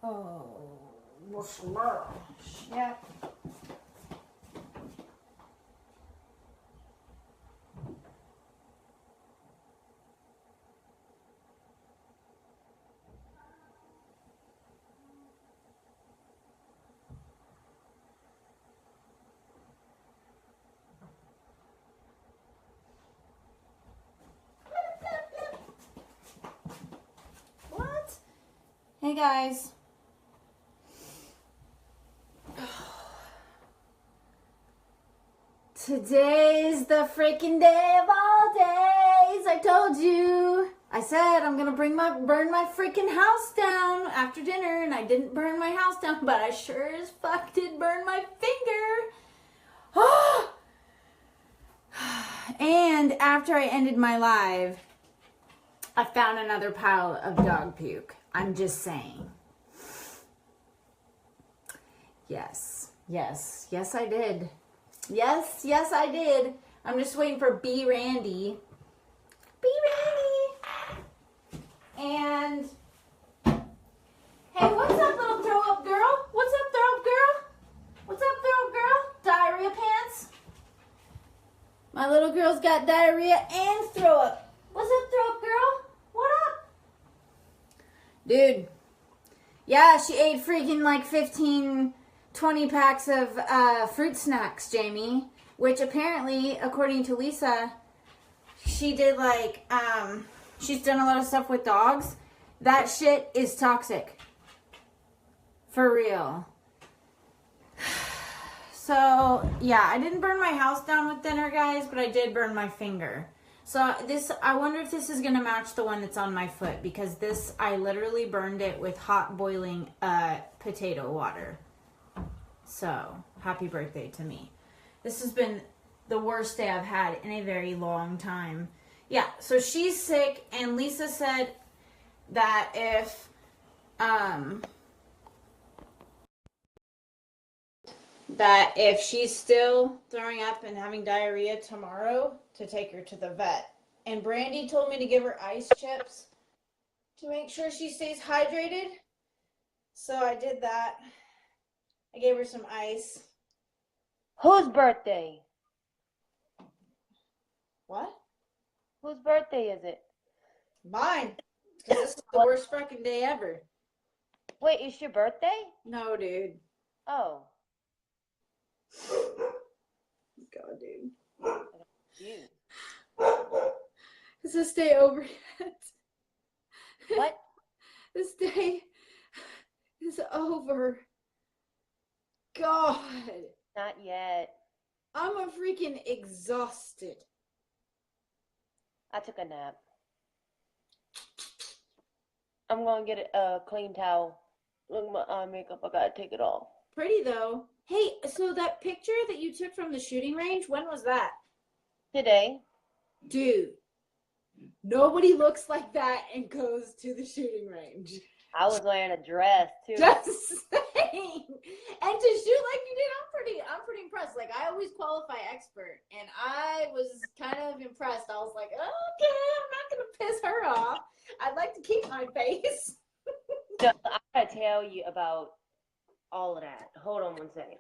Oh, what's tomorrow? Shit. What? Hey guys. Today's the freaking day of all days. I told you. I said I'm gonna burn my freaking house down after dinner, and I didn't burn my house down, but I sure as fuck did burn my finger. And after I ended my live, I found another pile of dog puke. I'm just saying. Yes, I did. Yes, I did. I'm just waiting for Brandi. And hey, what's up, little throw up girl? What's up, throw up girl? What's up, throw up girl? Diarrhea pants? My little girl's got diarrhea and throw up. What's up, throw up girl? What up? Dude. Yeah, she ate freaking like 15, 20 packs of fruit snacks, Jamie. Which apparently, according to Lisa, she did like, she's done a lot of stuff with dogs. That shit is toxic. For real. So, yeah, I didn't burn my house down with dinner, guys, but I did burn my finger. So this, I wonder if this is going to match the one that's on my foot, because this, I literally burned it with hot boiling potato water. So, happy birthday to me. This has been the worst day I've had in a very long time. Yeah, so she's sick, and Lisa said that if she's still throwing up and having diarrhea tomorrow, to take her to the vet. And Brandi told me to give her ice chips to make sure she stays hydrated. So I did that. I gave her some ice. Whose birthday? What? Whose birthday is it? Mine. Because this is the worst fucking day ever. Wait, it's your birthday? No, dude. Oh. God, dude. You. Is this day over yet? What? This day is over. God. Not yet. I'm a freaking exhausted. I took a nap. I'm going to get a clean towel. Look at my eye makeup. I got to take it off. Pretty, though. Hey, so that picture that you took from the shooting range, when was that? Today. Dude, nobody looks like that and goes to the shooting range. I was wearing a dress, too. Just saying. And to shoot like you did, I'm pretty impressed. Like, I always qualify expert, and I was kind of impressed. I was like, okay, I'm not going to piss her off. I'd like to keep my face. So, I got to tell you about all of that. Hold on one second.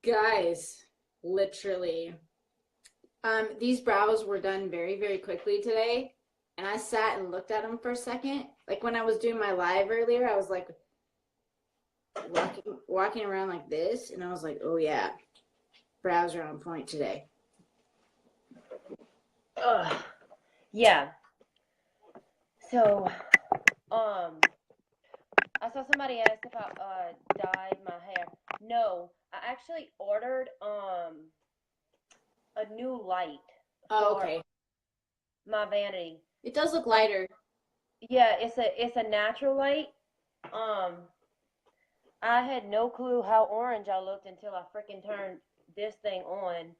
Guys, literally, these brows were done very, very quickly today, and I sat and looked at them for a second. Like when I was doing my live earlier, I was like walking around like this, and I was like, oh yeah, brows are on point today. Yeah. So, I saw somebody ask if I dyed my hair. No, I actually ordered a new light. Oh, okay. My vanity. It does look lighter. Yeah, it's a natural light. I had no clue how orange I looked until I freaking turned this thing on,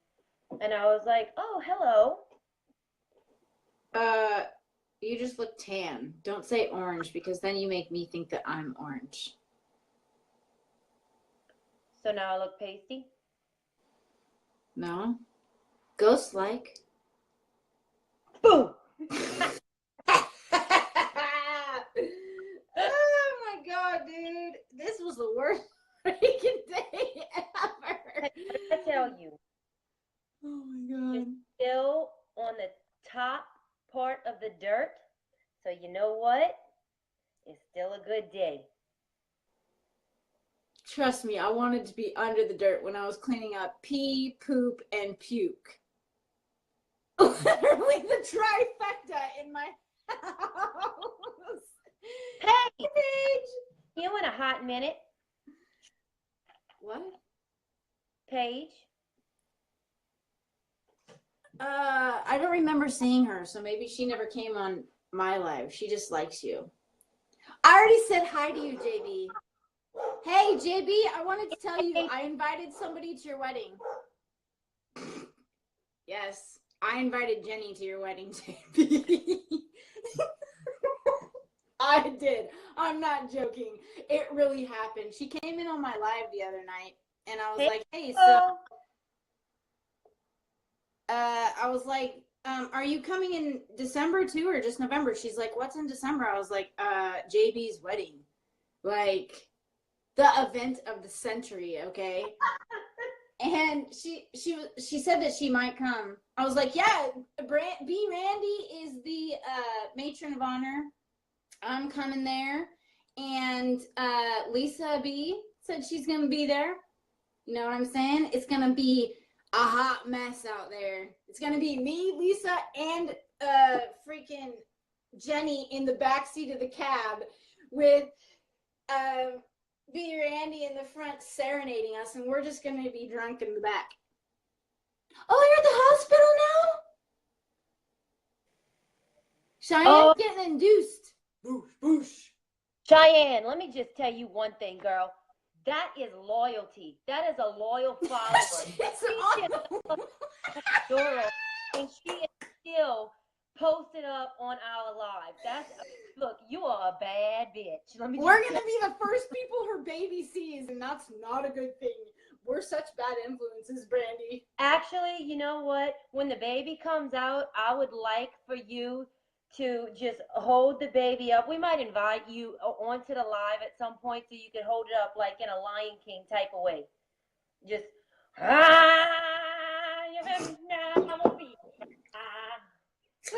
and I was like, oh, hello. You just look tan. Don't say orange, because then you make me think that I'm orange. So now I look pasty? No. Ghost-like. Boom! Oh my God, dude. So you know what? It's still a good day. Trust me, I wanted to be under the dirt when I was cleaning up pee, poop, and puke. Literally the trifecta in my house. Hey, Paige. you in a hot minute, What? Paige? I don't remember seeing her, so maybe she never came on my live. She just likes you. I already said hi to you, JB. Hey, JB, I wanted to tell you, I invited somebody to your wedding. Yes, I invited Jenny to your wedding, JB. I did. I'm not joking. It really happened. She came in on my live the other night, and I was like, hey, so... I was like, are you coming in December too, or just November? She's like, what's in December? I was like, JB's wedding. Like, the event of the century, okay? And she said that she might come. I was like, yeah, B. Randy is the matron of honor. I'm coming there. And Lisa B said she's going to be there. You know what I'm saying? It's going to be a hot mess out there. It's going to be me, Lisa, and freaking Jenny in the backseat of the cab with B. Randy in the front serenading us, and we're just going to be drunk in the back. Oh, you're at the hospital now? Cheyenne's getting induced. Boosh, boosh. Cheyenne, let me just tell you one thing, girl. That is loyalty. That is a loyal follower. And she is still posted up on our live. Look, you are a bad bitch. We're going to be the first people her baby sees, and that's not a good thing. We're such bad influences, Brandi. Actually, you know what? When the baby comes out, I would like for you to just hold the baby up. We might invite you onto the live at some point so you can hold it up like in a Lion King type of way. Just,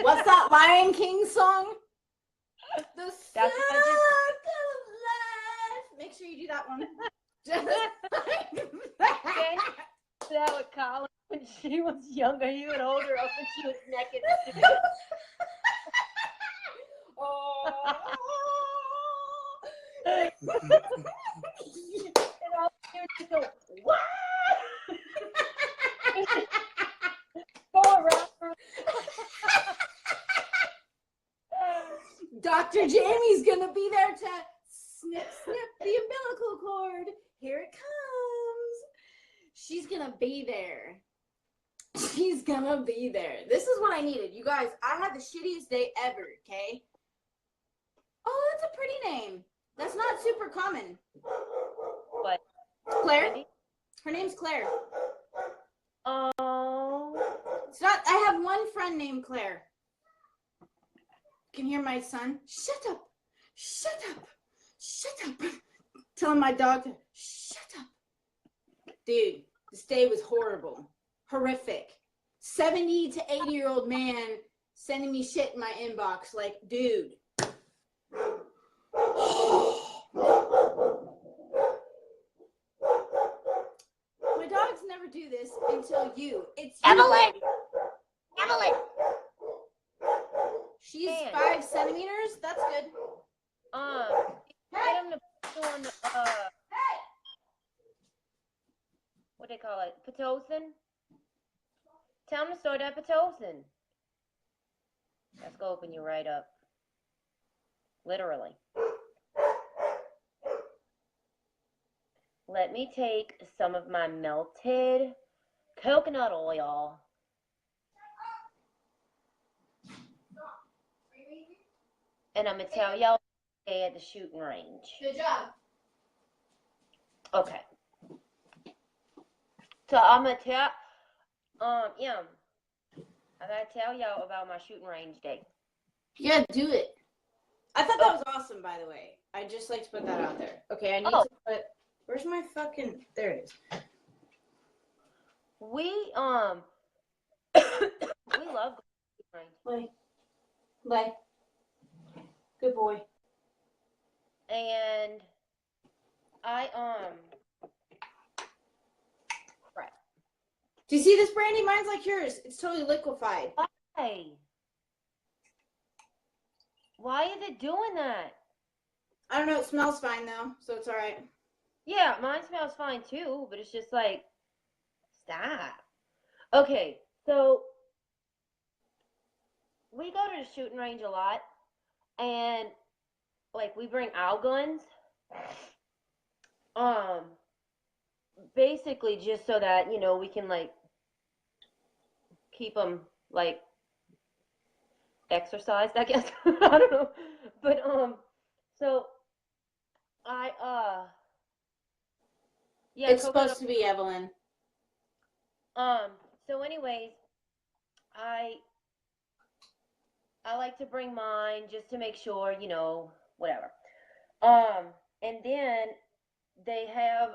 what's that Lion King song? The Sound of Life. Make sure you do that one. Just like that. That with Colin when she was younger, he would hold her up when she was naked. And all you just go, what? Go around. Dr. Jamie's gonna be there to snip the umbilical cord. Here it comes. She's gonna be there. She's gonna be there. This is what I needed. You guys, I had the shittiest day ever, okay? Oh, that's a pretty name. That's not super common. What? Claire? Her name's Claire. Oh. It's not, I have one friend named Claire. You can hear my son. Shut up. Shut up. Shut up. Telling my dog to shut up. Dude, this day was horrible. Horrific. 70 to 80-year-old man sending me shit in my inbox. Like, dude. My dogs never do this until you. It's Evelyn. you. Evelyn. She's 5 centimeters. That's good. Get him to put on the what they call it, Pitocin. Tell him to start that Pitocin. That's gonna open you right up. Literally. Let me take some of my melted coconut oil. And I'm going to tell y'all today at the shooting range. Good job. Okay. So I'm going to tell, I got to tell y'all about my shooting range day. Yeah, do it. I thought that was awesome, by the way. I'd just like to put that out there. Okay, I need to put, where's my fucking, there it is. We love going to shooting range. Like. Good boy. And I crap. Do you see this, Brandi? Mine's like yours. It's totally liquefied. Why is it doing that? I don't know. It smells fine though, so it's all right. Yeah, mine smells fine too, but it's just like, stop. Okay, so we go to the shooting range a lot, and like we bring our guns, basically just so that we can like keep them like exercised, I guess. I don't know, but so I yeah, It's coconut. supposed to be Evelyn. So anyways, I like to bring mine just to make sure, whatever. And then they have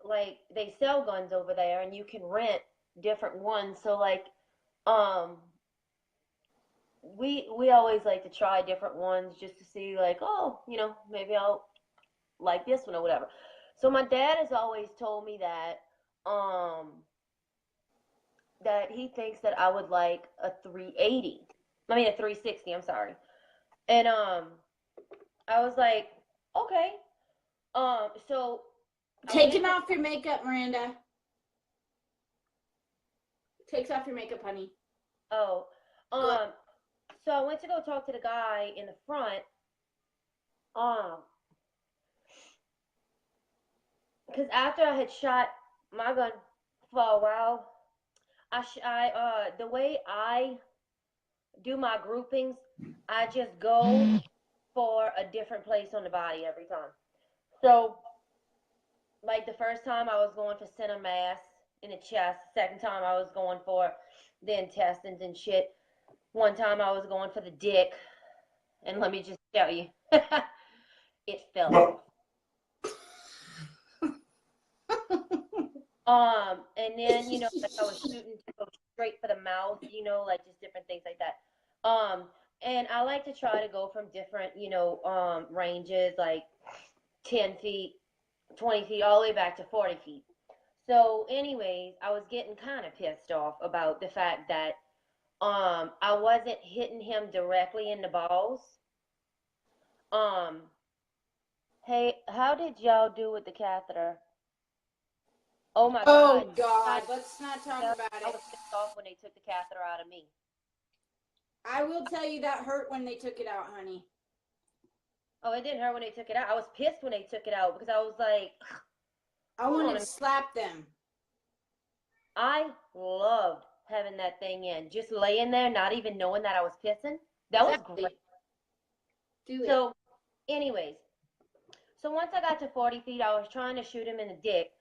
like they sell guns over there, and you can rent different ones. So like, we always like to try different ones just to see like, oh, maybe I'll like this one or whatever. So my dad has always told me that he thinks that I would like a 380. I mean a 360, I'm sorry. And I was like, okay. So Taking off your makeup, Miranda. Takes off your makeup, honey. Oh. So I went to go talk to the guy in the front. Because after I had shot my gun for a while, the way I do my groupings, I just go for a different place on the body every time. So, like the first time I was going for center mass in the chest. The second time I was going for the intestines and shit. One time I was going for the dick. And let me just tell you, it fell off. And then, like I was shooting to go straight for the mouth, like just different things like that. And I like to try to go from different, ranges, like 10 feet, 20 feet, all the way back to 40 feet. So anyways, I was getting kind of pissed off about the fact that I wasn't hitting him directly in the balls. Hey, how did y'all do with the catheter? Oh my God. Oh God, let's not talk about it. I was pissed off when they took the catheter out of me. I will tell you that hurt when they took it out, honey. Oh, it didn't hurt when they took it out. I was pissed when they took it out because I was like, I wanted to slap them. I loved having that thing in. Just laying there, not even knowing that I was pissing. That was great. Do it. So, anyways, so once I got to 40 feet, I was trying to shoot him in the dick.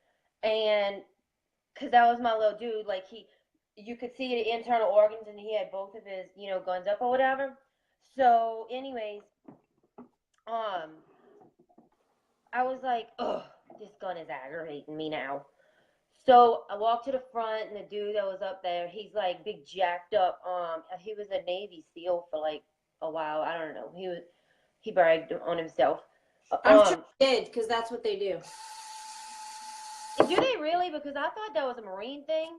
And because that was my little dude, like you could see the internal organs, and he had both of his, guns up or whatever. So, anyways, I was like, ugh, this gun is aggravating me now. So I walked to the front, and the dude that was up there, he's like big jacked up. He was a Navy SEAL for like a while. I don't know. He bragged on himself. I'm sure he did, because that's what they do. Do they really? Because I thought that was a Marine thing.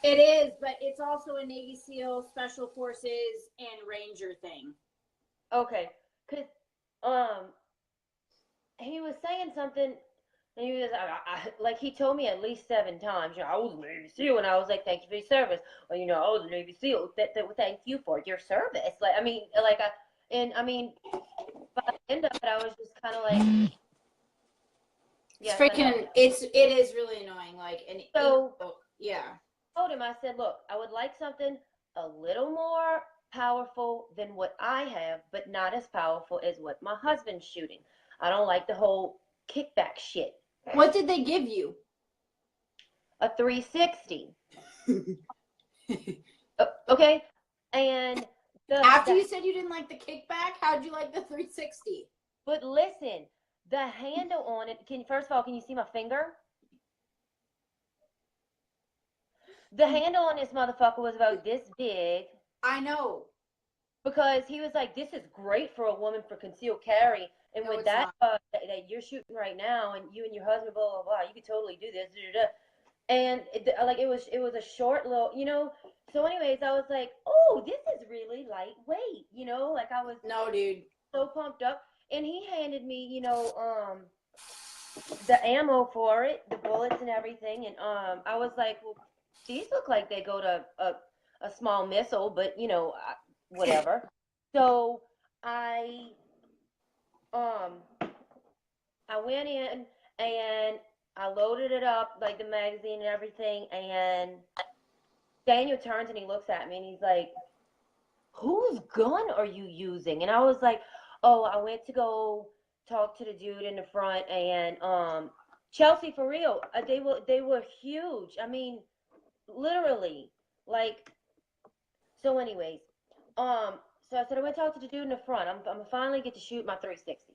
It is, but it's also a Navy SEAL, Special Forces, and Ranger thing. Okay, because he was saying something, and he was like he told me at least 7 times. I was a Navy SEAL, and I was like, thank you for your service. Well, I was a Navy SEAL. Thank you for your service. Like I mean, by the end of it, I was just kind of like. Yes, it is really annoying. Like, and so yeah. I told him, I said, look, I would like something a little more powerful than what I have, but not as powerful as what my husband's shooting. I don't like the whole kickback shit. What did they give you? A 360. Okay, and after you said you didn't like the kickback, how'd you like the 360? But listen. The handle on it, first of all, can you see my finger? The handle on this motherfucker was about this big. I know. because he was like, "This is great for a woman for concealed carry." And No, with it's that, not. that you're shooting right now, and you and your husband, blah blah blah, you could totally do this. Da, da, da. And like it was a short little, So, anyways, I was like, "Oh, this is really lightweight," Like I was No, dude. so pumped up. And he handed me, the ammo for it, the bullets and everything. And I was like, "Well, these look like they go to a small missile, but whatever." So I um I went in and I loaded it up, like the magazine and everything. And Daniel turns and he looks at me and he's like, "Whose gun are you using?" And I was like, "Oh, I went to go talk to the dude in the front." And Chelsea, for real, they were huge. I mean, literally, like. So, anyways, so I said I went to talk to the dude in the front. I'm gonna finally get to shoot my 360.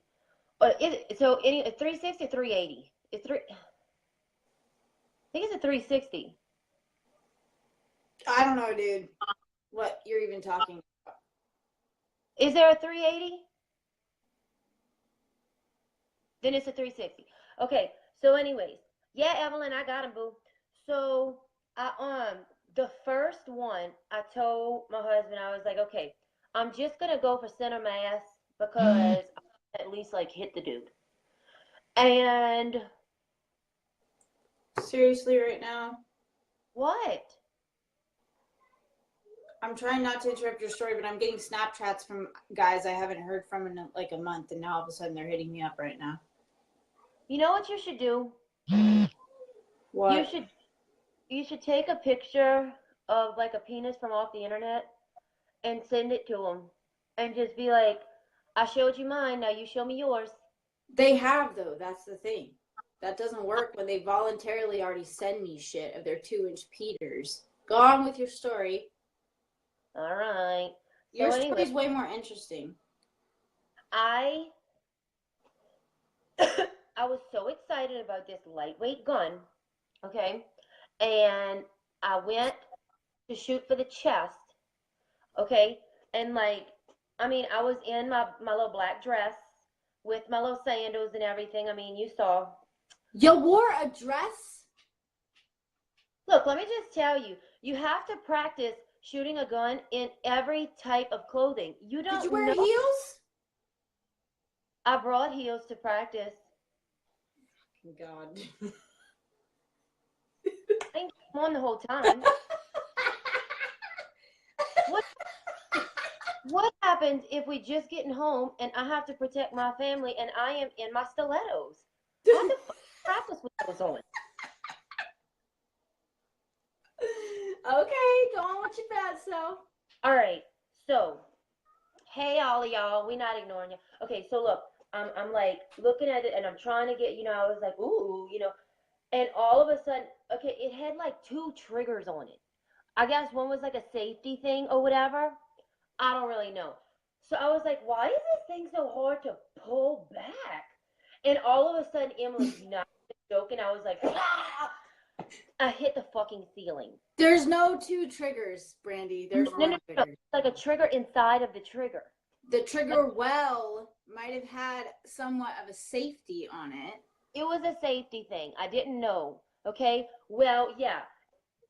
Any 360 or 380? It's three. I think it's a 360. I don't know, dude. What you're even talking about. Is there a 380? Then it's a 360. Okay. So, anyways, yeah, Evelyn, I got him, boo. So, the first one, I told my husband, I was like, okay, I'm just gonna go for center mass because I at least like hit the dude. And Seriously, right now? what? I'm trying not to interrupt your story, but I'm getting Snapchats from guys I haven't heard from in like a month, and now all of a sudden they're hitting me up right now. You know what you should do? What? You should take a picture of like a penis from off the internet and send it to them, and just be like, "I showed you mine. Now you show me yours." They have, though. That's the thing. That doesn't work when they voluntarily already send me shit of their 2-inch Peters. Go on with your story. All right. Your So anyway, story's way more interesting. I I was so excited about this lightweight gun, okay? And I went to shoot for the chest, okay? And like, I mean, I was in my little black dress with my little sandals and everything. I mean, you saw. You wore a dress? Look, let me just tell you, you have to practice shooting a gun in every type of clothing. You Did you don't wear know. heels? I brought heels to practice. God. I ain't got them on the whole time. What what happens if we just getting home and I have to protect my family and I am in my stilettos? I have to practice with those on. Okay, go on with your bad self. All right, so hey, all of y'all, we not ignoring you. Okay, so look, I'm like looking at it and I'm trying to get, I was like, ooh, and all of a sudden, okay, it had like two triggers on it. I guess one was like a safety thing or whatever. I don't really know. So I was like, why is this thing so hard to pull back? And all of a sudden, Emily's not joking. I was like, ah! I hit the fucking ceiling. There's no two triggers, Brandi. There's No, one no, no. trigger. It's like a trigger inside of the trigger. The trigger well might have had somewhat of a safety on it. It was a safety thing. I didn't know. Okay. Well, yeah.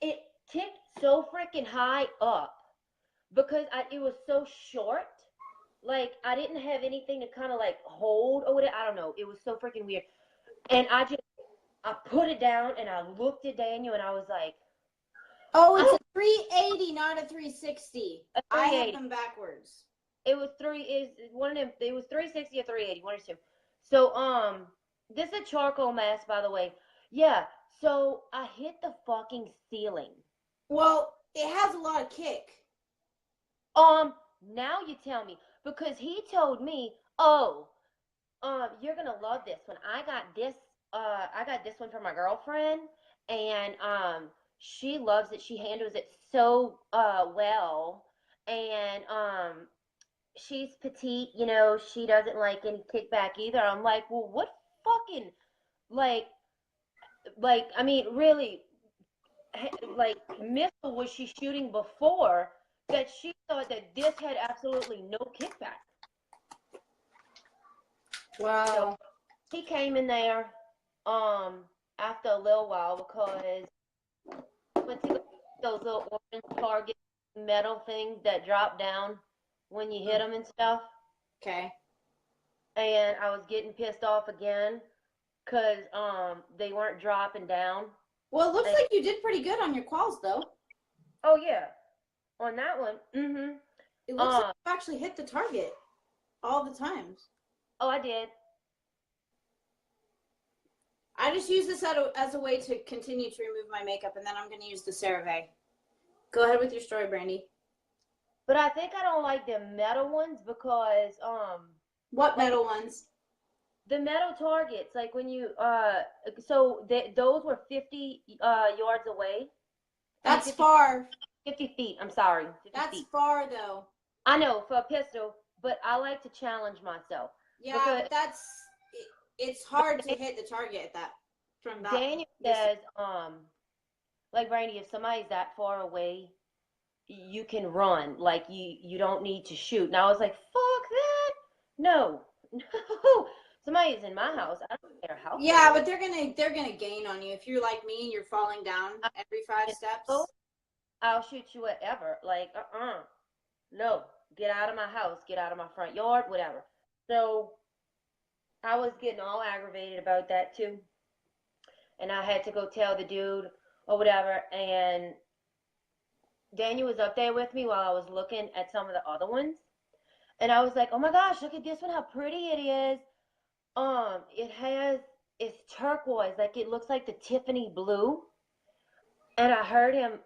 It ticked so freaking high up because it was so short. Like I didn't have anything to kind of like hold or whatever. I don't know. It was so freaking weird. And I put it down and I looked at Daniel and I was like, Oh, it's a 380, not a 360. a I have 380. them backwards. It was one of them. It was 360 or 380, one or two. So this is a charcoal mask, by the way. Yeah. So I hit the fucking ceiling. Well, it has a lot of kick. Now you tell me because he told me, oh, you're gonna love this one. I got this one for my girlfriend, and she loves it. She handles it so well, and she's petite. She doesn't like any kickback either. I'm like, well, what fucking like I mean, really, like missile was she shooting before that she thought that this had absolutely no kickback. Wow. So he came in there after a little while because went to those little orange target metal things that drop down when you hit them and stuff. Okay. And I was getting pissed off again because they weren't dropping down. Well, it looks like you did pretty good on your quals, though. Oh yeah, on that one. Mm-hmm. It looks like you actually hit the target all the times. Oh, I did. I just use this as a way to continue to remove my makeup, and then I'm going to use the CeraVe. Go ahead with your story, Brandi. But I think I don't like the metal ones because What metal ones? the metal targets, like when you those were 50 yards away. That's 50, far. 50 feet. I'm sorry. 50 That's feet. far, though. I know for a pistol, but I like to challenge myself. Yeah, but it's hard to hit the target from that. Daniel says, like Brandi, if somebody's that far away, you can run. Like you don't need to shoot. And I was like, fuck that. No. Somebody's in my house. I don't care how. Yeah, but they're gonna gain on you if you're like me and you're falling down every 5 steps. I'll shoot you whatever. Like, no, get out of my house, get out of my front yard, whatever. So I was getting all aggravated about that too. And I had to go tell the dude or whatever. And Daniel was up there with me while I was looking at some of the other ones. And I was like, oh my gosh, look at this one, how pretty it is. It's turquoise, like it looks like the Tiffany blue. And I heard him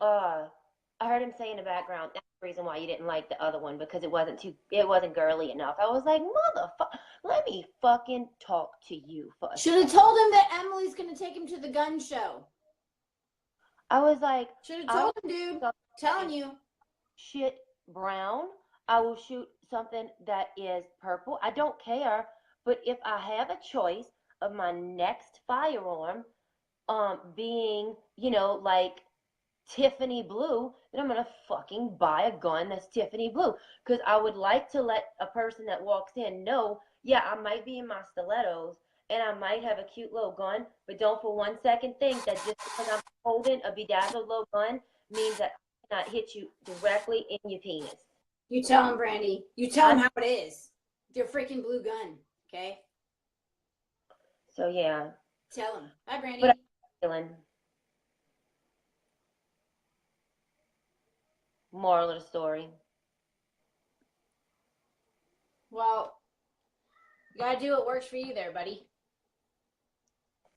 say in the background, that's the reason why you didn't like the other one, because it wasn't girly enough. I was like, motherfucker, let me fucking talk to you first. Should have told him that Emily's gonna take him to the gun show. I was like, should have told him, dude. Telling you. Shit brown. I will shoot something that is purple. I don't care. But if I have a choice of my next firearm being, like Tiffany blue, then I'm going to fucking buy a gun that's Tiffany blue. Because I would like to let a person that walks in know, yeah, I might be in my stilettos and I might have a cute little gun, but don't for 1 second think that just because I'm holding a bedazzled little gun means that I cannot hit you directly in your penis. You tell him, Brandi. You tell him how it is. With your freaking blue gun, okay? So, yeah. Tell him. Bye, Brandi. But I'm feeling. Moral of the story. Well, you gotta do what works for you there, buddy.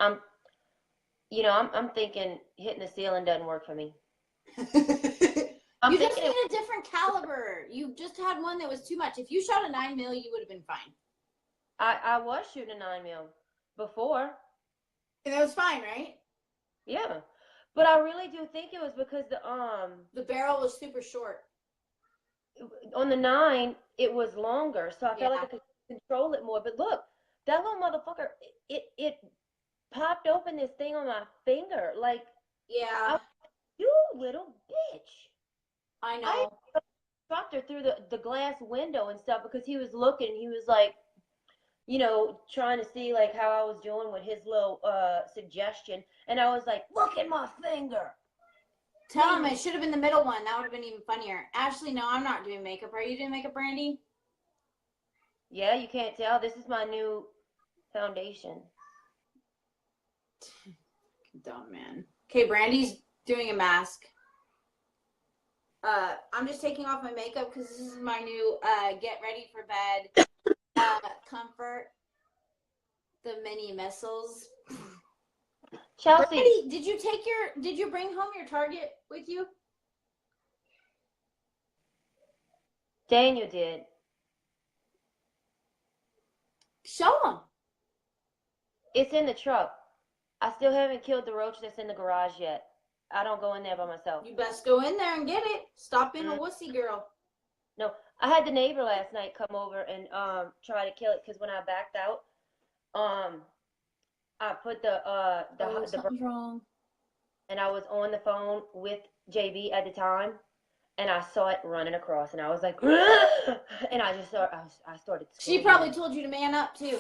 I'm thinking hitting the ceiling doesn't work for me. You just need a different caliber. You just had one that was too much. If you shot a 9mm, you would have been fine. I was shooting a 9mm before. And that was fine, right? Yeah. But I really do think it was because the barrel was super short. On the 9, it was longer, so I felt like I could control it more. But look, that little motherfucker, it popped open this thing on my finger. Like, yeah. You little bitch. I know. I dropped her through the glass window and stuff because he was looking and he was like, trying to see like how I was doing with his little suggestion. And I was like, look at my finger. Tell him it should have been the middle one. That would have been even funnier. Ashley, no, I'm not doing makeup. Are you doing makeup, Brandi? Yeah, you can't tell. This is my new foundation. Dumb man. Okay, Brandi's doing a mask. I'm just taking off my makeup because this is my new get ready for bed comfort. The mini missiles. Chelsea, Brandi, did you bring home your Target with you? Daniel did. Show him. It's in the truck. I still haven't killed the roach that's in the garage yet. I don't go in there by myself. You best go in there and get it. Stop being a wussy girl. No, I had the neighbor last night come over and try to kill it because when I backed out, I put something's wrong. And I was on the phone with JB at the time, and I saw it running across, and I was like, and I started She screaming. probably told you to man up too.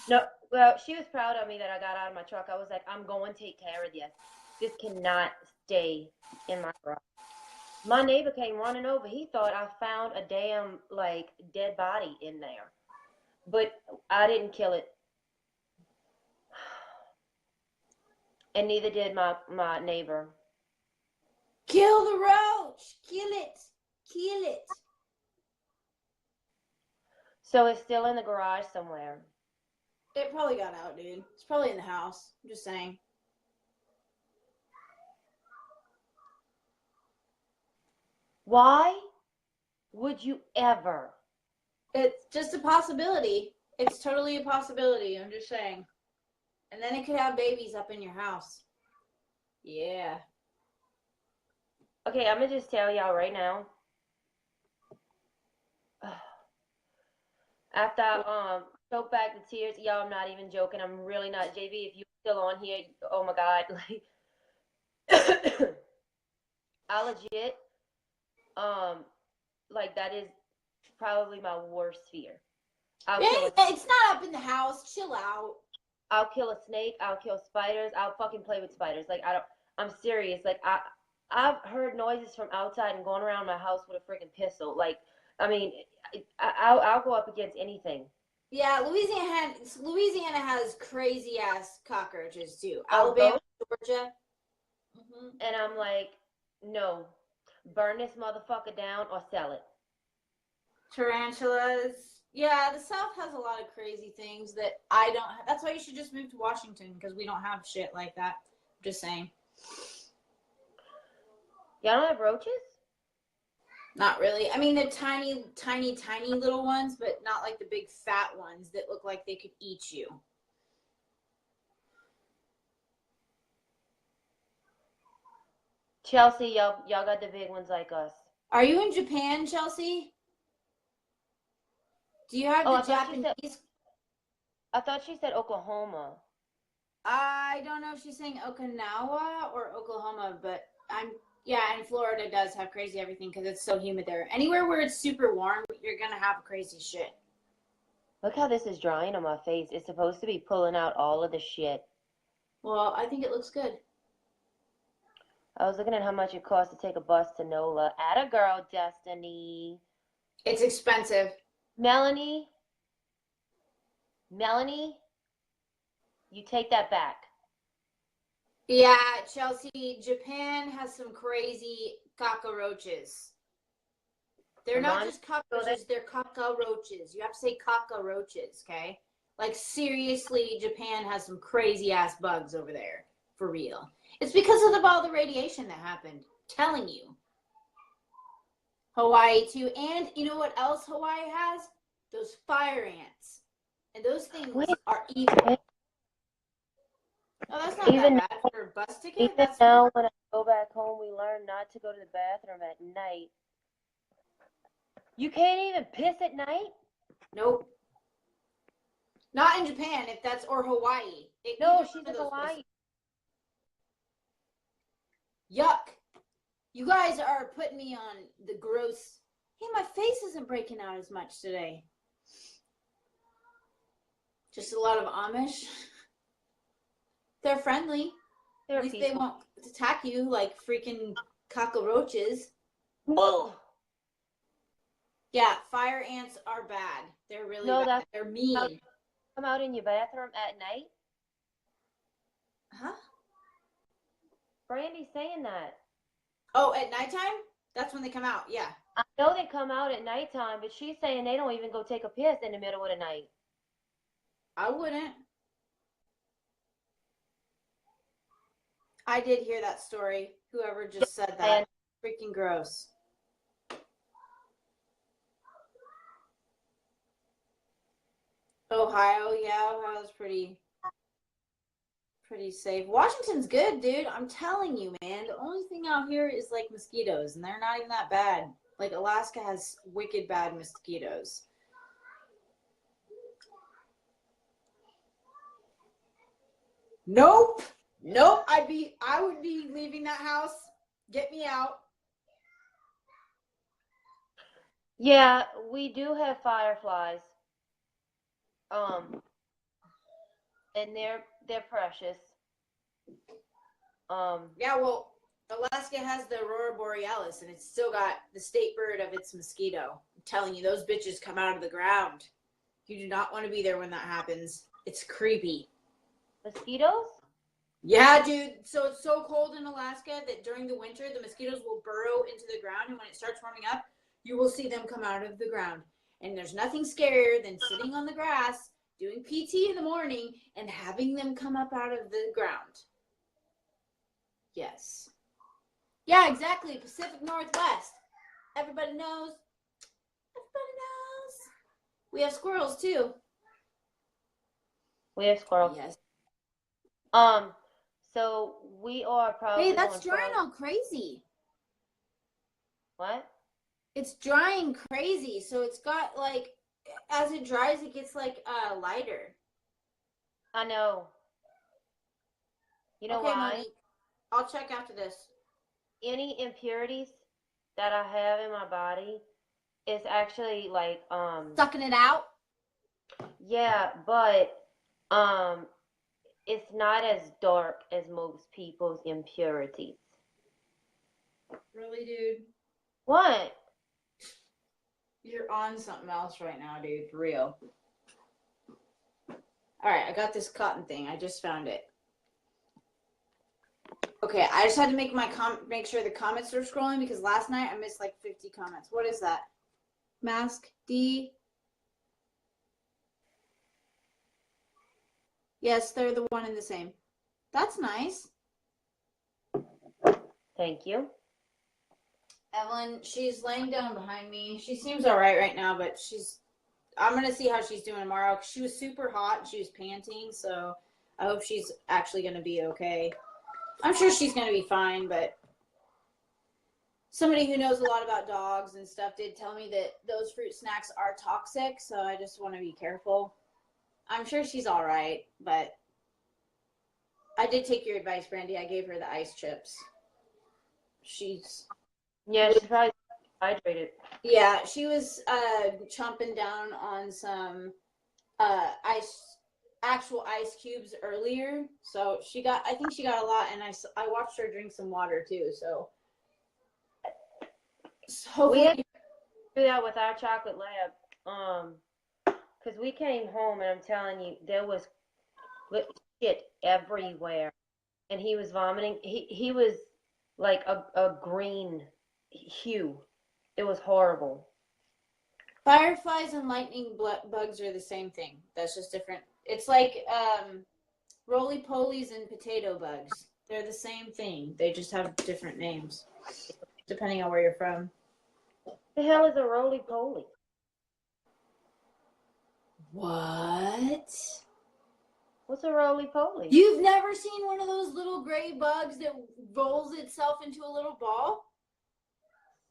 No, well, she was proud of me that I got out of my truck. I was like, I'm going to take care of this. This cannot stay in my garage. My neighbor came running over. He thought I found a damn, like, dead body in there. But I didn't kill it. And neither did my neighbor. Kill the roach. Kill it. Kill it. So it's still in the garage somewhere. It probably got out, dude. It's probably in the house. I'm just saying. Why would you ever? It's just a possibility. It's totally a possibility. I'm just saying. And then it could have babies up in your house. Yeah. Okay, I'm going to just tell y'all right now. After I choke back the tears, y'all, I'm not even joking. I'm really not. JV, if you're still on here, oh my God, like, I legit, like that is probably my worst fear. It's not up in the house. Chill out. I'll kill a snake. I'll kill spiders. I'll fucking play with spiders. Like I'm serious. Like I've heard noises from outside and going around my house with a freaking pistol. Like, I mean, I'll go up against anything. Yeah, Louisiana has crazy ass cockroaches too. Alabama, Georgia. Mm-hmm. And I'm like, no, burn this motherfucker down or sell it. Tarantulas. Yeah, the South has a lot of crazy things that I don't have. That's why you should just move to Washington, because we don't have shit like that. I'm just saying. Y'all don't have roaches? Not really. I mean, they're tiny, tiny, tiny little ones, but not like the big fat ones that look like they could eat you. Chelsea, y'all got the big ones like us. Are you in Japan, Chelsea? Do you have the Japanese? I thought she said Oklahoma. I don't know if she's saying Okinawa or Oklahoma, but and Florida does have crazy everything because it's so humid there. Anywhere where it's super warm, you're going to have crazy shit. Look how this is drying on my face. It's supposed to be pulling out all of the shit. Well, I think it looks good. I was looking at how much it costs to take a bus to NOLA. Atta girl, Destiny. It's expensive. Melanie, you take that back. Yeah, Chelsea, Japan has some crazy cockroaches. They're not just cockroaches, they're cockroaches. You have to say cockroaches, okay? Like, seriously, Japan has some crazy-ass bugs over there. For real. It's because of all the radiation that happened. I'm telling you. Hawaii, too. And you know what else Hawaii has? Those fire ants. And those things are evil. Oh, that's not that bad for a bus ticket. Even now, when I go back home, we learn not to go to the bathroom at night. You can't even piss at night? Nope. Not in Japan, or Hawaii. No, she's in Hawaii. Places. Yuck. You guys are putting me on the gross. Hey, my face isn't breaking out as much today. Just a lot of Amish. They're friendly. At least they won't attack you like freaking cockroaches. Whoa. Yeah, fire ants are bad. They're really bad. They're mean. Come out in your bathroom at night? Huh? Brandy's saying that. Oh, at nighttime? That's when they come out, yeah. I know they come out at nighttime, but she's saying they don't even go take a piss in the middle of the night. I wouldn't. I did hear that story. Whoever just said that. Freaking gross. Ohio, yeah, Ohio's pretty safe. Washington's good, dude. I'm telling you, man. The only thing out here is like mosquitoes, and they're not even that bad. Like Alaska has wicked bad mosquitoes. Nope. I would be leaving that house Get me out. Yeah, we do have fireflies. Um, and they're precious. Yeah, well, Alaska has the Aurora Borealis, and it's still got the state bird of its mosquito. I'm telling you, those bitches come out of the ground. You do not want to be there when that happens. It's creepy. Mosquitoes? Yeah, dude. So it's so cold in Alaska that during the winter, the mosquitoes will burrow into the ground, and when it starts warming up, you will see them come out of the ground. And there's nothing scarier than sitting on the grass, doing PT in the morning, and having them come up out of the ground. Yes. Yeah, exactly. Pacific Northwest. Everybody knows. Everybody knows. We have squirrels too. We have squirrels. Yes. So we are probably Hey, that's going to drying all crazy. What? It's drying crazy. So it's got like, as it dries, it gets like lighter. I know. You know Okay, why? Monique. I'll check after this. Any impurities that I have in my body is actually like Sucking it out? yeah, but it's not as dark as most people's impurities. Really, dude? What? You're on something else right now, dude. For real. All right, I got this cotton thing. I just found it. Okay, I just had to make make sure the comments are scrolling because last night I missed like 50 comments. What is that? Mask D. Yes, they're the one and the same. That's nice. Thank you. Evelyn, she's laying down behind me. She seems all right now, but I'm going to see how she's doing tomorrow. She was super hot. She was panting, so I hope she's actually going to be okay. I'm sure she's going to be fine, but somebody who knows a lot about dogs and stuff did tell me that those fruit snacks are toxic, so I just want to be careful. I'm sure she's all right, but I did take your advice, Brandi. I gave her the ice chips. She's probably hydrated. Yeah, she was chomping down on some actual ice cubes earlier. So I think she got a lot, and I watched her drink some water too. So hopefully, We had to do that with our chocolate lab. Because we came home and I'm telling you, there was shit everywhere, and he was vomiting. He was like a green hue. It was horrible. fireflies and lightning bugs are the same thing. That's just different. It's like roly polies and potato bugs. They're the same thing. They just have different names depending on where you're from. The hell is a roly poly? What? What's a roly poly? You've never seen one of those little gray bugs that rolls itself into a little ball?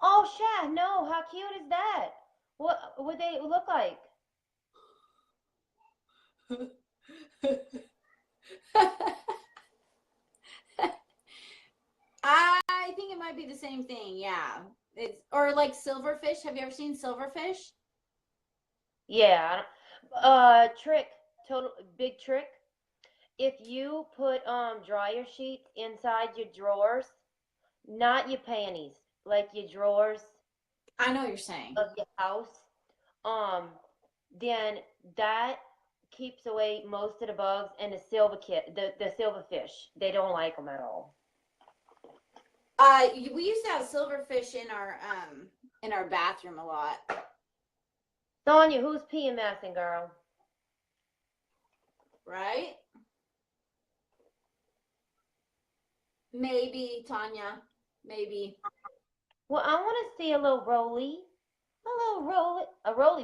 Oh, shit, no. How cute is that? What would they look like? I think it might be the same thing. Yeah, or like silverfish. Have you ever seen silverfish? Yeah. Total big trick. If you put dryer sheets inside your drawers, not your panties, like your drawers I know what you're saying. of your house, then that keeps away most of the bugs and the silverfish. They don't like them at all. We used to have silverfish in our bathroom a lot. Sonya, who's PMSing, girl? Right? Maybe Tanya. Maybe. Well, I want to see a little roly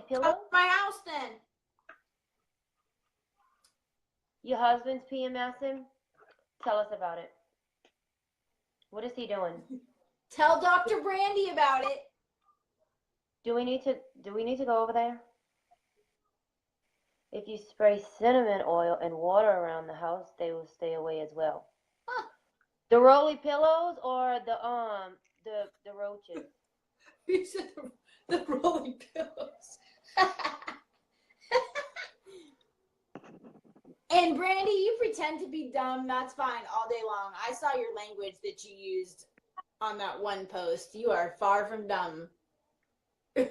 pillow. Come to my house then. Your husband's PMSing? Tell us about it. What is he doing? Tell Dr. Brandi about it. Do we need to go over there? If you spray cinnamon oil and water around the house, they will stay away as well. Huh. The roly pillows or the roaches? You said the rolling pillows. And Brandi, you pretend to be dumb. That's fine all day long. I saw your language that you used on that one post. You are far from dumb.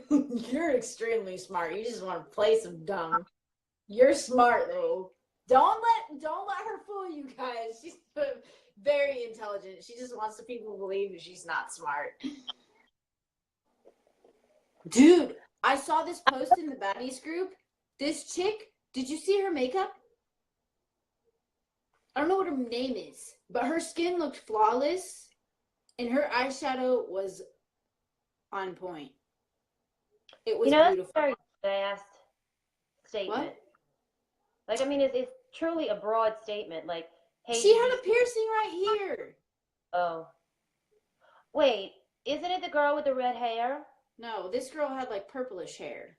You're extremely smart. You just want to play some dumb. You're smart though. Don't let her fool you guys. She's very intelligent. She just wants the people to believe that she's not smart. Dude, I saw this post in the baddies group. This chick, did you see her makeup? I don't know what her name is, but her skin looked flawless and her eyeshadow was on point. It was beautiful. That's a very vast statement. What? Like, I mean, it's truly a broad statement. Like, hey, she had a piercing right here. Oh. Wait, isn't it the girl with the red hair? No, this girl had like purplish hair.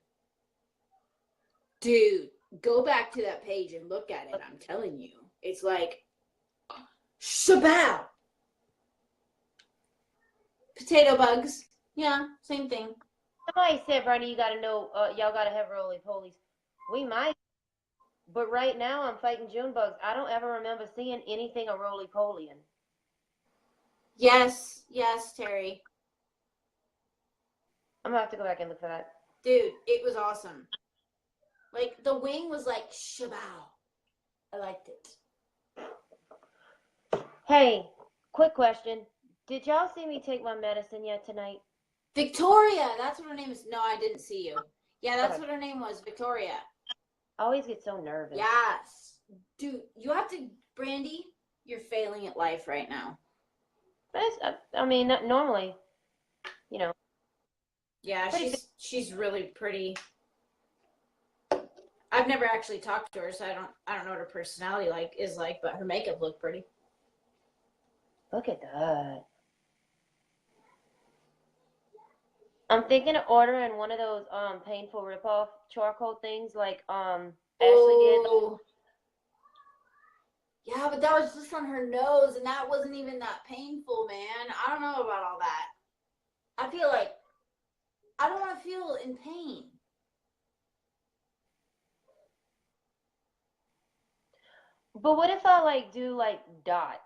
Dude, go back to that page and look at it. I'm telling you. It's like, shabow. Potato bugs. Yeah, same thing. Somebody said, Brandi, you gotta know, y'all gotta have roly polies. We might, but right now I'm fighting June bugs. I don't ever remember seeing anything a roly polian. Yes, Terry. I'm gonna have to go back and look for that. Dude, it was awesome. Like, the wing was like, shabow. I liked it. Hey, quick question. Did y'all see me take my medicine yet tonight? Victoria, that's what her name is. No, I didn't see you. Yeah, that's Okay. what her name was, Victoria. I always get so nervous. Yes. Dude, you have to, Brandi, you're failing at life right now. I mean, normally, you know. Yeah, she's really pretty. I've never actually talked to her, so I don't know what her personality is like, but her makeup looked pretty. Look at that. I'm thinking of ordering one of those painful rip-off charcoal things like Ashley did. Yeah, but that was just on her nose, and that wasn't even that painful, man. I don't know about all that. I feel like I don't want to feel in pain. But what if I like do like dots?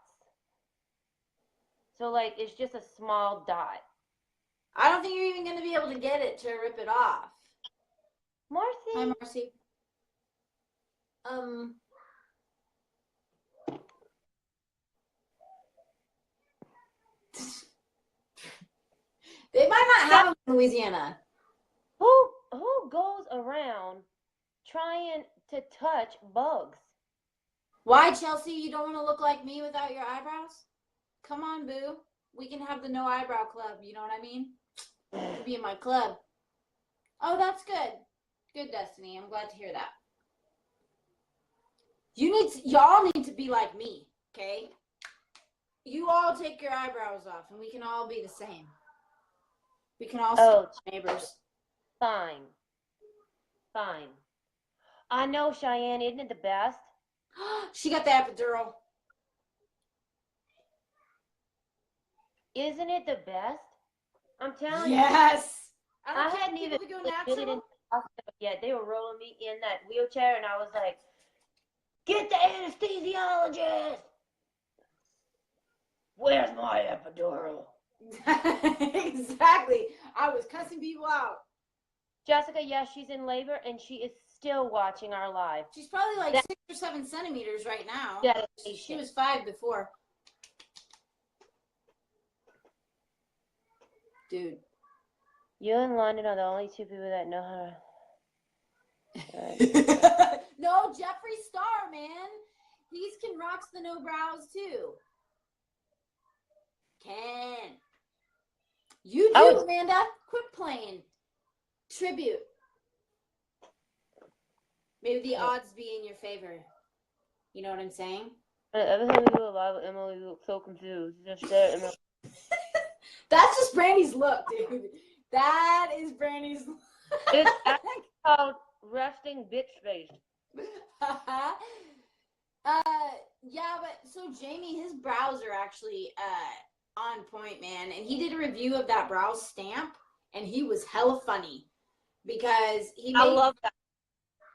So like it's just a small dot. I don't think you're even going to be able to get it to rip it off. Marcy? Hi, Marcy. They might not have them in Louisiana. Who goes around trying to touch bugs? Why, Chelsea? You don't want to look like me without your eyebrows? Come on, boo. We can have the no eyebrow club. You know what I mean? You can be in my club. Oh, that's good. Good, Destiny. I'm glad to hear that. Y'all need to be like me, okay? You all take your eyebrows off, and we can all be the same. We can all see neighbors. Fine. I know, Cheyenne, isn't it the best? She got the epidural. Isn't it the best? I'm telling you. Yes. I hadn't even admitted in the hospital yet. They were rolling me in that wheelchair, and I was like, "Get the anesthesiologist! Where's my epidural?" Exactly. I was cussing people out. Jessica, yes, she's in labor, and she is still watching our live. She's probably like 6 or 7 centimeters right now. Yeah, she was 5 before. Dude. You and London are the only two people that know how to... No, Jeffree Star, man. He's can rocks the no brows too. Can. You do, Amanda. Quit playing. Tribute. Maybe the odds be in your favor. You know what I'm saying? Every time we do a live with Emily, we look so confused. Just stare at Emily. That's just Brandy's look, dude. That is Brandy's look. It's actually called resting bitch face. Uh, yeah, but so Jamie, his brows are actually on point, man. And he did a review of that brow stamp, and he was hella funny because I love that.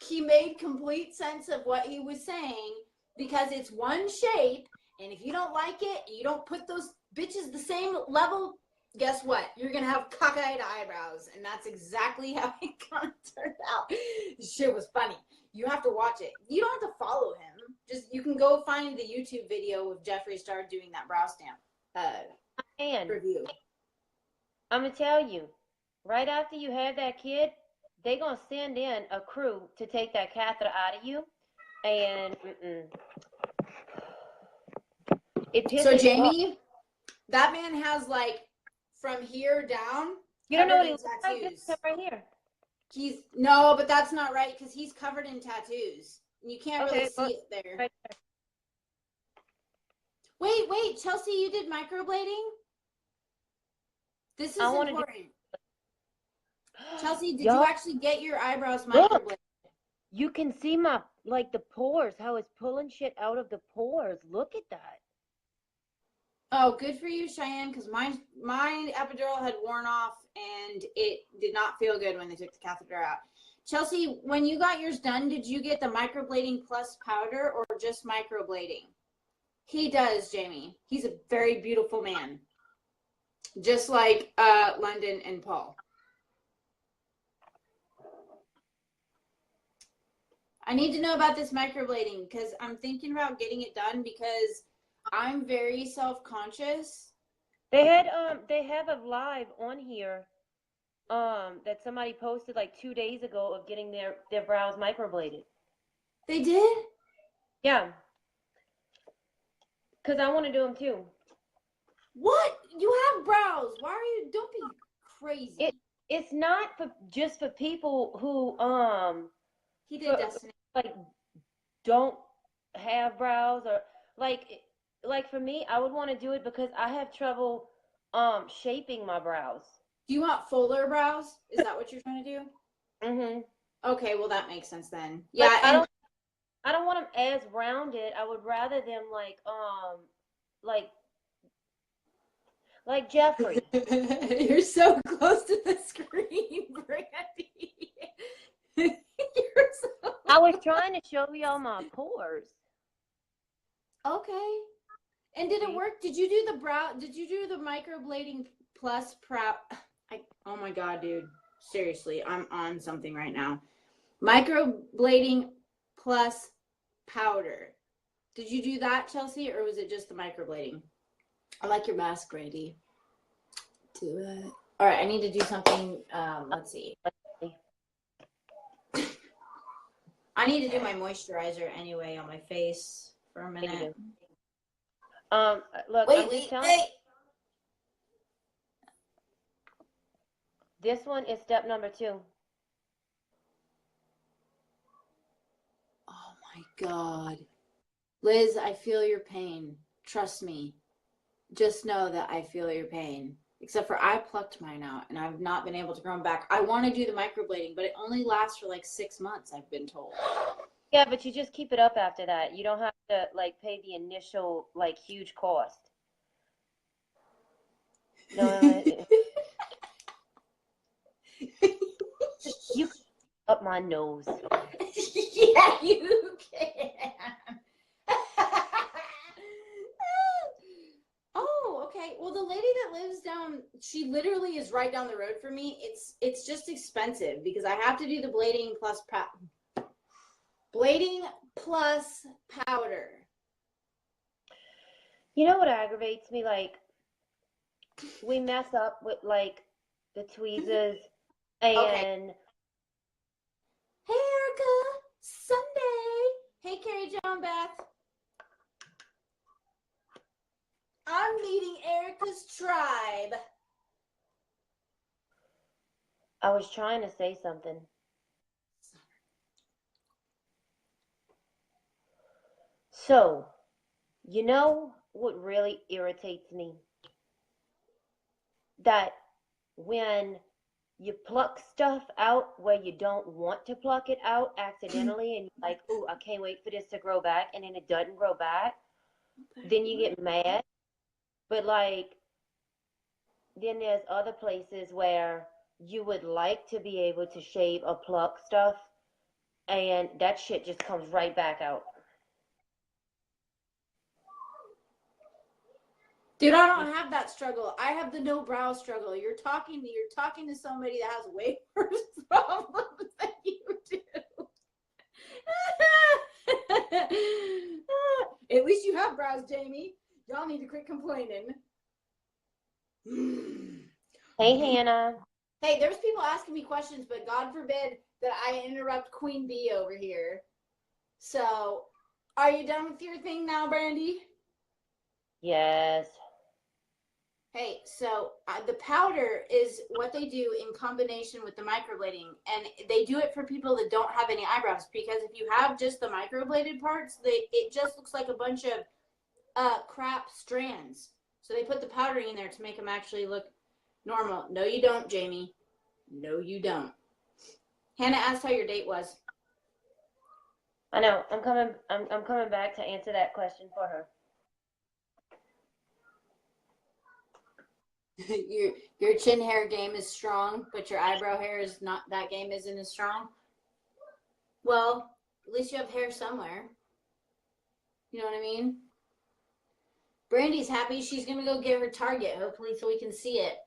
he made complete sense of what he was saying because it's one shape, and if you don't like it, you don't put those bitches the same level. Guess what? You're gonna have cockeyed eyebrows, and that's exactly how it kind of turned out. Shit was funny. You have to watch it. You don't have to follow him. Just you can go find the YouTube video of Jeffree Star doing that brow stamp And review. I'm gonna tell you, right after you have that kid, they gonna send in a crew to take that catheter out of you, and it pisses So me off. Jamie, that man has like from here down You don't know covered what he in looks like? tattoos. This right here. He's no, but that's not right because he's covered in tattoos. You can't really Okay, see it there. right there. Wait, Chelsea, you did microblading? This is I want to important. do. Chelsea, did you Y'all, actually get your eyebrows look, microbladed? you can see my like the pores, how it's pulling shit out of the pores. Look at that. Oh, good for you, Cheyenne, because my epidural had worn off and it did not feel good when they took the catheter out. Chelsea, when you got yours done, did you get the microblading plus powder or just microblading? He does, Jamie. He's a very beautiful man. Just like London and Paul. I need to know about this microblading because I'm thinking about getting it done because I'm very self-conscious. They have a live on here that somebody posted like 2 days ago of getting their brows microbladed. They did? Yeah. Because I want to do them too. What? You have brows. Why are you? Don't be crazy. It's not just for people who He did Destiny. like don't have brows or like for me, I would want to do it because I have trouble shaping my brows. Do you want fuller brows? Is that what you're trying to do? Mhm. Okay, well that makes sense then. Like, Yeah, and I don't want them as rounded. I would rather them like like Jeffree. you're so close to the screen, Brandi. You're so I was trying to show y'all my pores. okay. And did it work? Did you do the brow? Did you do the microblading plus brow? Oh my god, dude! Seriously, I'm on something right now. Microblading plus powder. Did you do that, Chelsea, or was it just the microblading? I like your mask, Brandi. Do it. All right, I need to do something. Let's see. I need to do my moisturizer anyway on my face for a minute. Look, I'm just telling you. This one is step number 2. Oh my god. Liz, I feel your pain. Trust me. Just know that I feel your pain. Except for I plucked mine out and I've not been able to grow them back. I want to do the microblading, but it only lasts for like 6 months, I've been told. Yeah, but you just keep it up after that. You don't have to like pay the initial like huge cost. No, you up my nose. Yeah, you can. Oh, okay. Well, the lady that lives down, she literally is right down the road from me. It's just expensive because I have to do the blading plus powder. You know what aggravates me? Like we mess up with like the tweezers and Okay. Hey, Erica. Sunday. Hey, Carrie John Beth. I'm meeting Erica's tribe. I was trying to say something. So, you know what really irritates me? That when you pluck stuff out where you don't want to pluck it out accidentally, and you're like, ooh, I can't wait for this to grow back, and then it doesn't grow back, then you get mad. But like, then there's other places where you would like to be able to shave or pluck stuff, and that shit just comes right back out. Dude, I don't have that struggle. I have the no brow struggle. You're talking to somebody that has way worse problems than you do. At least you have brows, Jamie. Y'all need to quit complaining. Hey, Hannah. Hey, there's people asking me questions, but God forbid that I interrupt Queen Bee over here. So, are you done with your thing now, Brandi? Yes. Hey, so the powder is what they do in combination with the microblading, and they do it for people that don't have any eyebrows, because if you have just the microbladed parts, it just looks like a bunch of crap strands. So they put the powdering in there to make them actually look normal. No, you don't, Jamie. No, you don't. Hannah asked how your date was. I know. I'm coming back to answer that question for her. Your chin hair game is strong, but your eyebrow hair is not. That game isn't as strong. Well, at least you have hair somewhere. You know what I mean? Brandy's happy. She's gonna go get her Target, hopefully, so we can see it.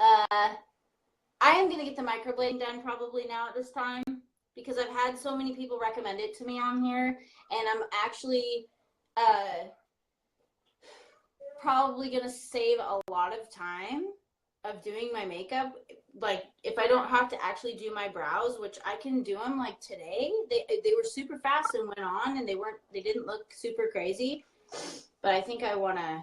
I am gonna get the microblading done probably now at this time, because I've had so many people recommend it to me on here, and I'm actually probably gonna save a lot of time of doing my makeup. Like, if I don't have to actually do my brows, which I can do them like today. They were super fast and went on, and they didn't look super crazy. But I think I want to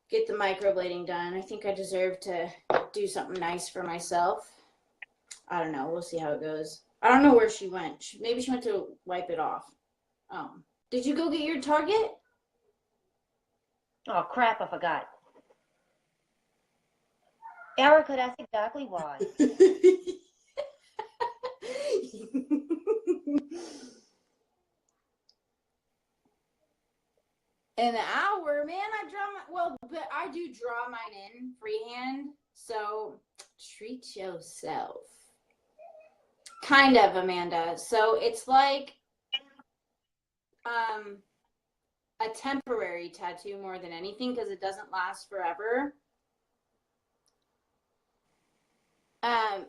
get the microblading done. I think I deserve to do something nice for myself. I don't know. We'll see how it goes. I don't know where she went. Maybe she went to wipe it off. Did you go get your Target? Oh, crap, I forgot. Erica, that's exactly why. An hour, man. But I do draw mine in freehand, so treat yourself. Kind of, Amanda. So it's like a temporary tattoo more than anything, because it doesn't last forever.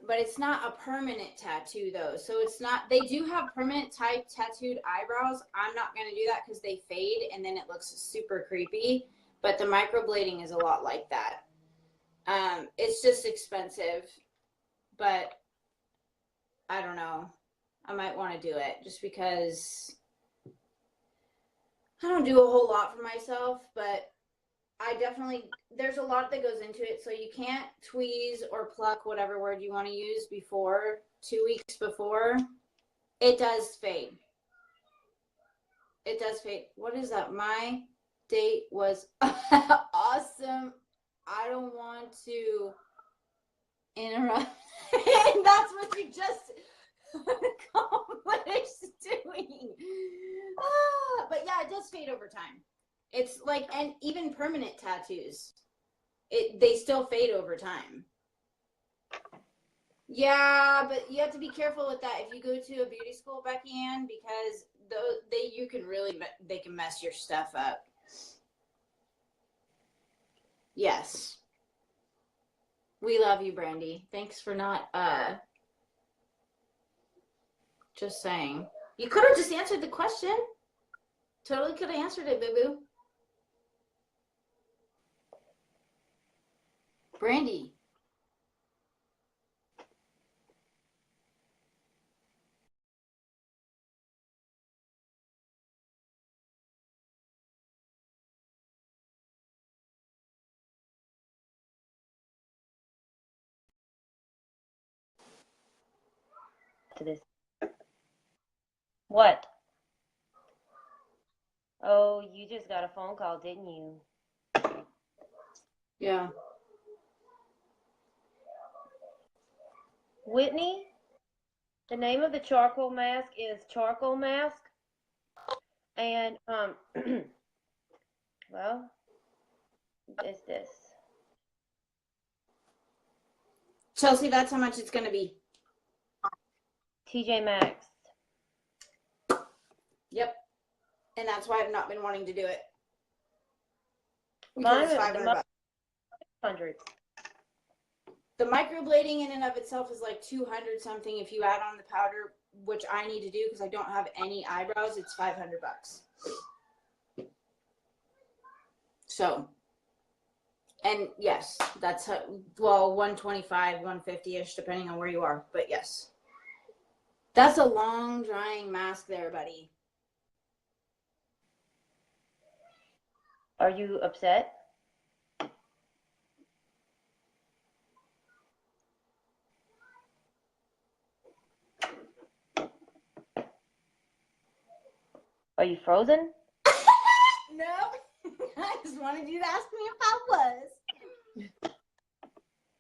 But it's not a permanent tattoo though. So it's not, they do have permanent type tattooed eyebrows. I'm not going to do that because they fade and then it looks super creepy. But the microblading is a lot like that. It's just expensive, but I don't know. I might want to do it just because I don't do a whole lot for myself, but there's a lot that goes into it. So you can't tweeze or pluck, whatever word you want to use, before 2 weeks before. It does fade. It does fade. What is that? My date was awesome. I don't want to interrupt. And that's what you just accomplished doing. But yeah, it does fade over time. It's like, and even permanent tattoos, they still fade over time. Yeah, but you have to be careful with that if you go to a beauty school, Becky Ann, because they can mess your stuff up. Yes. We love you, Brandi. Thanks for not just saying. You could have just answered the question. Totally could have answered it, boo-boo. Brandi. To this. What? Oh, you just got a phone call, didn't you? Yeah. Whitney, the name of the charcoal mask is Charcoal Mask. And, well, is this? Chelsea, that's how much it's going to be. TJ Maxx. Yep. And that's why I've not been wanting to do it. Mine Because it's is 500 bucks. 100. The microblading in and of itself is like 200 something. If you add on the powder, which I need to do because I don't have any eyebrows, it's 500 bucks. So, and yes, that's, well, 125, 150-ish, depending on where you are. But yes. That's a long drying mask there, buddy. Are you upset? Are you frozen? No. I just wanted you to ask me if I was.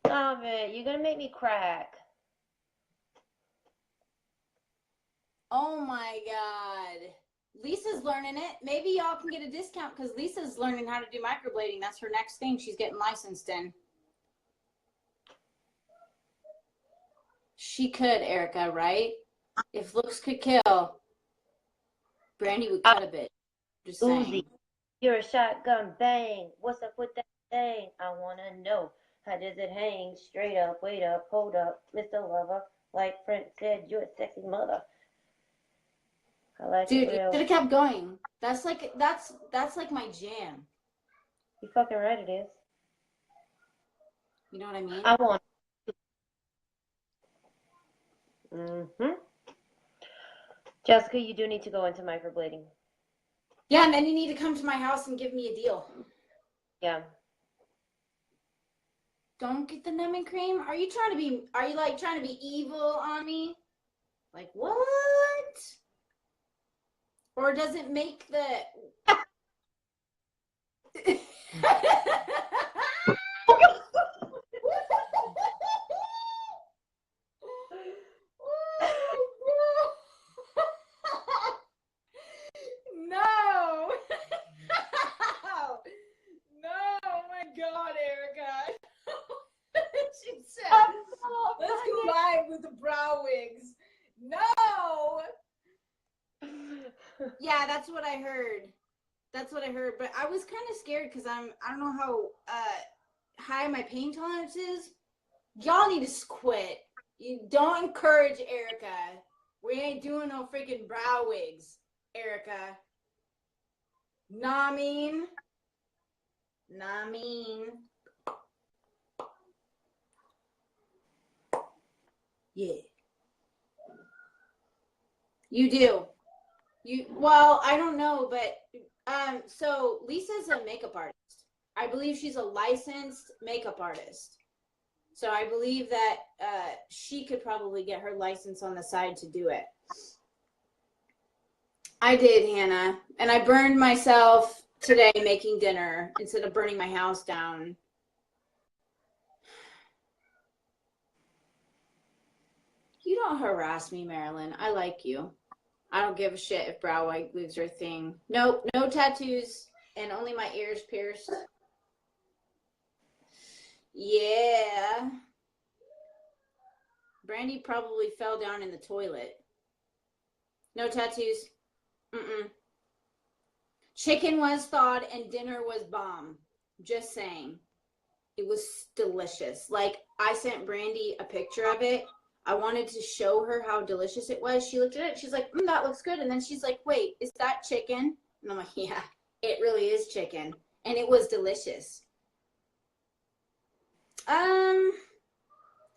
Stop it. You're going to make me crack. Oh my God. Lisa's learning it. Maybe y'all can get a discount because Lisa's learning how to do microblading. That's her next thing she's getting licensed in. She could, Erica, right? If looks could kill, Brandi would cut a bit. Just saying. Uzi, you're a shotgun bang. What's up with that thing? I want to know. How does it hang? Straight up, wait up, hold up, Mr. Lover. Like Frank said, you're a sexy mother. I like Dude, it you real. should have kept going. That's like my jam. You fucking right it is. You know what I mean? I want. Mm-hmm. Jessica, you do need to go into microblading. Yeah, and then you need to come to my house and give me a deal. Yeah. Don't get the numbing cream. Are you like trying to be evil on me? Like what? Or does it make the No. No, oh my God, Erica. She said, let's go live with the brow wigs. No. Yeah, that's what I heard. That's what I heard. But I was kind of scared because I don't know how high my pain tolerance is. Y'all need to quit. You don't encourage Erica. We ain't doing no freaking brow wigs, Erica. Nah, mean. Yeah. You do. Well, I don't know, but so Lisa's a makeup artist. I believe she's a licensed makeup artist. So I believe that she could probably get her license on the side to do it. I did, Hannah. And I burned myself today making dinner instead of burning my house down. You don't harass me, Marilyn. I like you. I don't give a shit if brow wigs are a thing. Nope, no tattoos, and only my ears pierced. Yeah. Brandi probably fell down in the toilet. No tattoos. Mm-mm. Chicken was thawed and dinner was bomb. Just saying. It was delicious. Like, I sent Brandi a picture of it. I wanted to show her how delicious it was. She looked at it. She's like, that looks good. And then she's like, wait, is that chicken? And I'm like, yeah, it really is chicken. And it was delicious.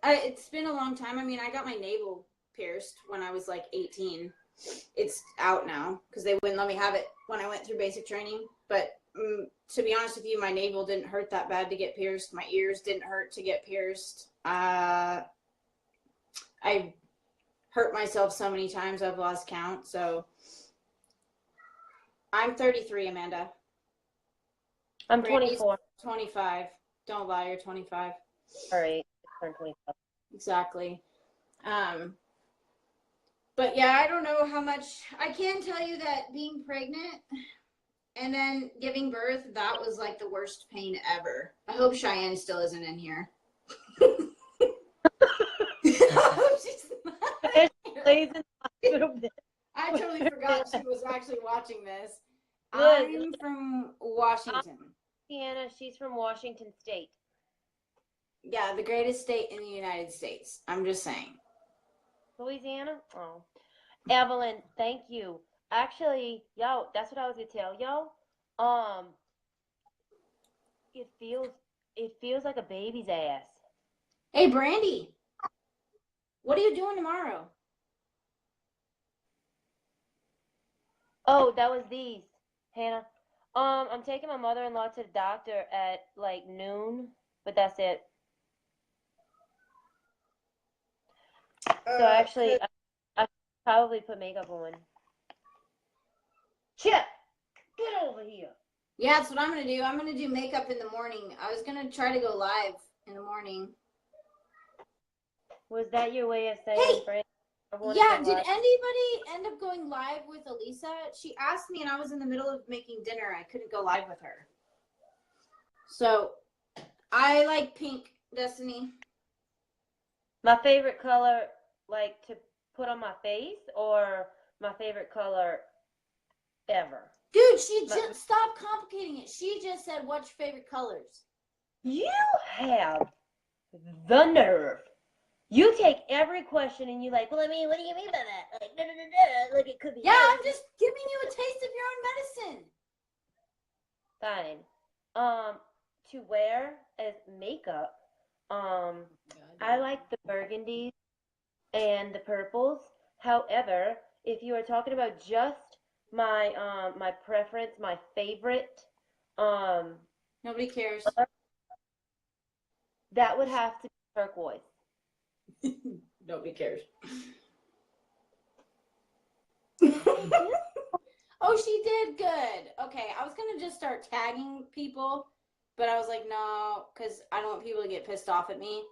It's been a long time. I mean, I got my navel pierced when I was like 18. It's out now because they wouldn't let me have it when I went through basic training. But to be honest with you, my navel didn't hurt that bad to get pierced. My ears didn't hurt to get pierced. I hurt myself so many times I've lost count. So I'm 33, Amanda. I'm Brandi's 24. 25. Don't lie, you're 25. All right. I'm 25. Exactly. But yeah, I don't know how much. I can tell you that being pregnant and then giving birth, that was like the worst pain ever. I hope Cheyenne still isn't in here. She's not here. I totally forgot she was actually watching this. I'm from Washington. Sienna, she's from Washington State. Yeah, the greatest state in the United States. I'm just saying. Louisiana? Oh. Evelyn, thank you. Actually, yo, that's what I was gonna tell yo. It feels like a baby's ass. Hey, Brandi, what are you doing tomorrow? Oh, that was these, Hannah. I'm taking my mother-in-law to the doctor at like noon, but that's it. So actually, I probably put makeup on. Chip, get over here. Yeah, that's what I'm gonna do. I'm gonna do makeup in the morning. I was gonna try to go live in the morning. Was that your way of saying, hey, Fred? Yeah, did anybody end up going live with Elisa? She asked me and I was in the middle of making dinner. I couldn't go live with her. So, I like pink, Destiny. My favorite color, like to put on my face, or my favorite color ever? Dude, she just stopped complicating it. She just said, what's your favorite colors? You have the nerve. You take every question and you like, well, I mean, what do you mean by that? Like, like it could be. Yeah, I'm just giving you a taste of your own medicine. Fine. To wear as makeup, I like the burgundies and the purples. However, if you are talking about just my my preference, my favorite, nobody cares. That would have to be turquoise. Nobody cares. Oh, she did good. Okay, I was gonna just start tagging people, but I was like, no, because I don't want people to get pissed off at me.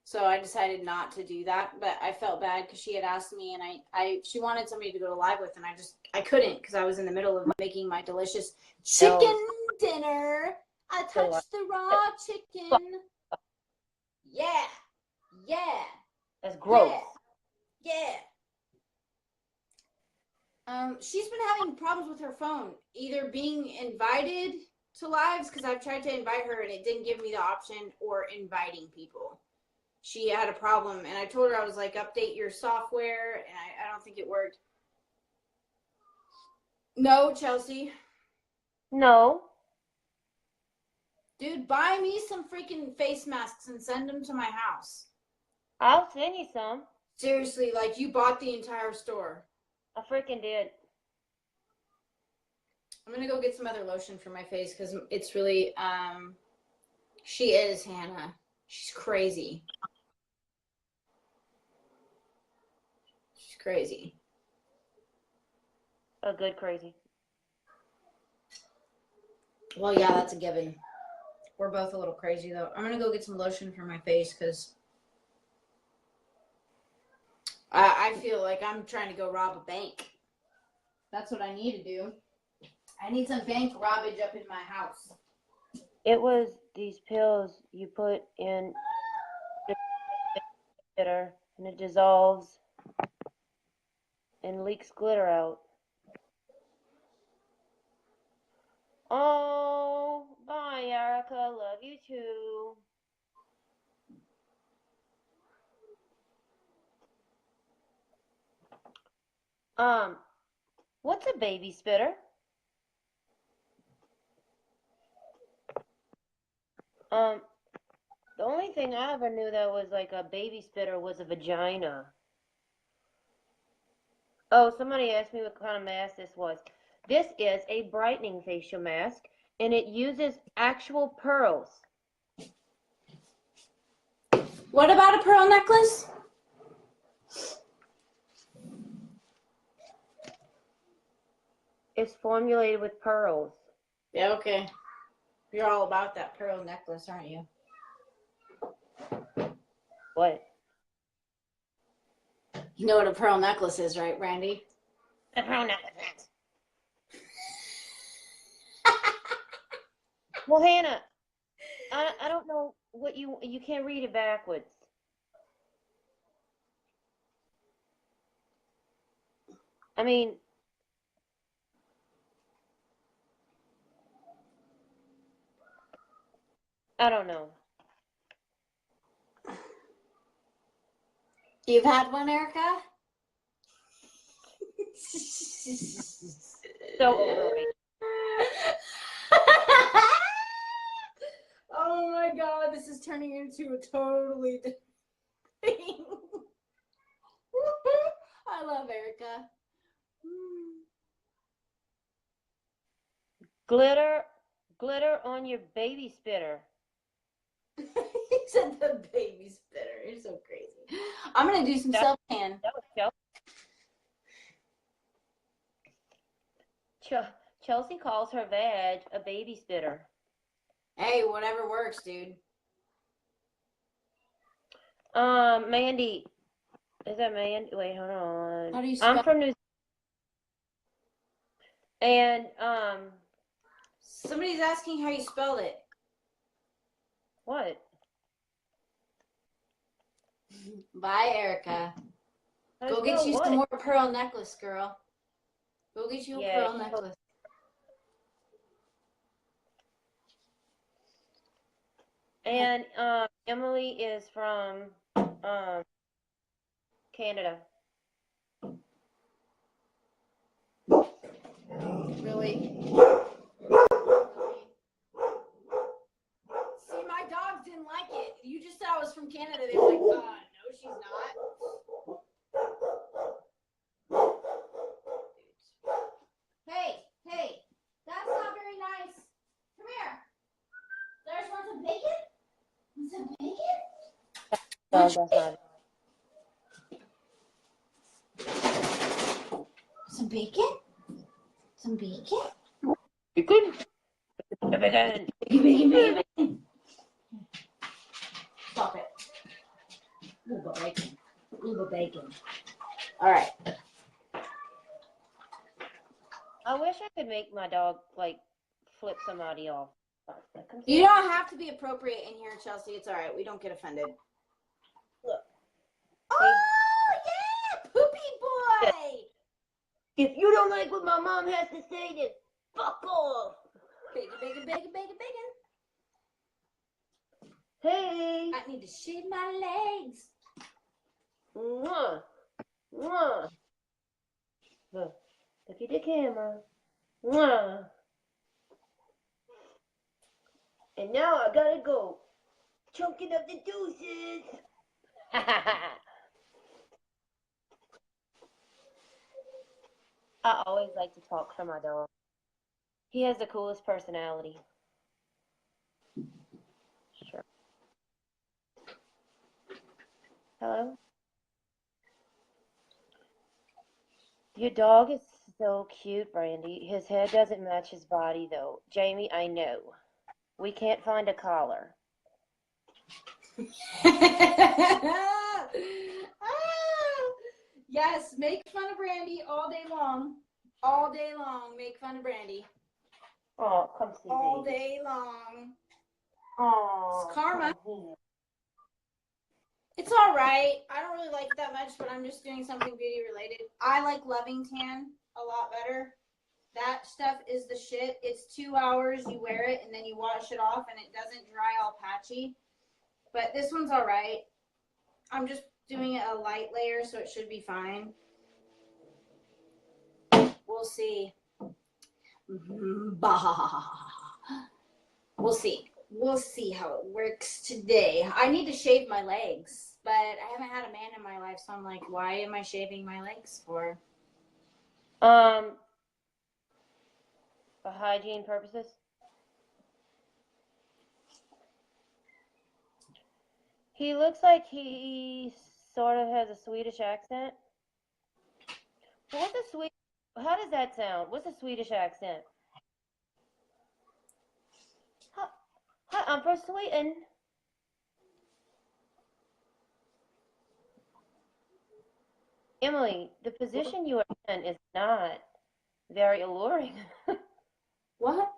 So I decided not to do that. But I felt bad because she had asked me, and she wanted somebody to go live with, and I couldn't because I was in the middle of making my delicious chicken dinner. I touched the raw chicken. Yeah. That's gross. Yeah. She's been having problems with her phone, either being invited to lives, because I've tried to invite her and it didn't give me the option, or inviting people. She had a problem, and I told her, I was like, update your software, and I don't think it worked. No, Chelsea. No. Dude, buy me some freaking face masks and send them to my house. I'll send you some. Seriously, like you bought the entire store. I freaking did. I'm gonna go get some other lotion for my face because it's really, she is, Hannah. She's crazy. She's crazy. A good crazy. Well, yeah, that's a given. We're both a little crazy, though. I'm gonna go get some lotion for my face because I feel like I'm trying to go rob a bank. That's what I need to do. I need some bank robbage up in my house. It was these pills you put in the glitter, and it dissolves and leaks glitter out. Oh, bye, Erica. Love you too. What's a baby spitter? The only thing I ever knew that was like a baby spitter was a vagina. Oh, somebody asked me what kind of mask this was. This is a brightening facial mask, and it uses actual pearls. What about a pearl necklace? It's formulated with pearls. Yeah, okay. You're all about that pearl necklace, aren't you? What? You know what a pearl necklace is, right, Brandi? The pearl necklace. Well, Hannah, I don't know what you can't read it backwards. I mean, I don't know. You've had one, Erica? So overrated. Oh my God, this is turning into a totally different thing. I love Erica. Glitter on your baby spitter. He said the baby spitter. You're so crazy. I'm gonna do some self-tan. That was Chelsea calls her vag a baby spitter. Hey, whatever works, dude. Mandy. Is that Mandy? Wait, hold on. How do you spell? I'm from New And Somebody's asking how you spelled it. what? Bye, Erica. Go get you some more pearl necklace, girl. Go get you a pearl necklace. And Emily is from Canada. Really? See, my dogs didn't like it. You just said I was from Canada. They were like, no, she's not. Hey, that's not very nice. Come here. There's want some bacon? Want some bacon? No, that's not. Some bacon? Some bacon? Bacon? Bacon. Bacon. Stop it. Ooba bacon. Ooba bacon. All right. I wish I could make my dog like flip somebody off. You don't have to be appropriate in here, Chelsea. It's all right. We don't get offended. Look. Oh, yeah! Poopy boy! If you don't like what my mom has to say, then fuck off. Bacon, bacon, bacon, bacon, bacon. Hey. I need to shave my legs. Mwah. Mwah. Look at the camera. Mwah. And now I gotta go. Chunking up the deuces. I always like to talk to my dog. He has the coolest personality. Sure. Hello? Your dog is so cute, Brandi. His head doesn't match his body, though. Jamie, I know. We can't find a collar. Yes, make fun of Brandi all day long. All day long, make fun of Brandi. Oh, come see me. All day long. Oh, it's karma. It's all right. I don't really like it that much, but I'm just doing something beauty related. I like Loving Tan a lot better. That stuff is the shit. It's 2 hours. You wear it, and then you wash it off, and it doesn't dry all patchy. But this one's all right. I'm just doing a light layer, so it should be fine. We'll see. We'll see. We'll see how it works today. I need to shave my legs, but I haven't had a man in my life, so I'm like, why am I shaving my legs for? For hygiene purposes? He looks like he sort of has a Swedish accent. How does that sound? What's a Swedish accent? Hi, I'm from Sweden. Emily, the position you are in is not very alluring. What?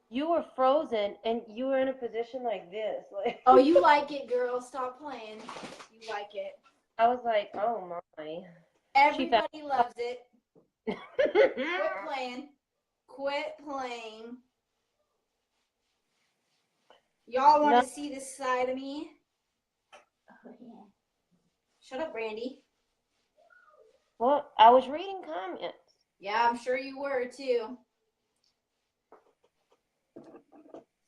You were frozen and you were in a position like this. Like, Oh, you like it, girl. Stop playing. You like it. I was like, oh my. Everybody loves it. Quit Quit playing. Quit playing. Y'all want to see this side of me? Oh, yeah. Shut up, Brandi. Well, I was reading comments. Yeah, I'm sure you were, too.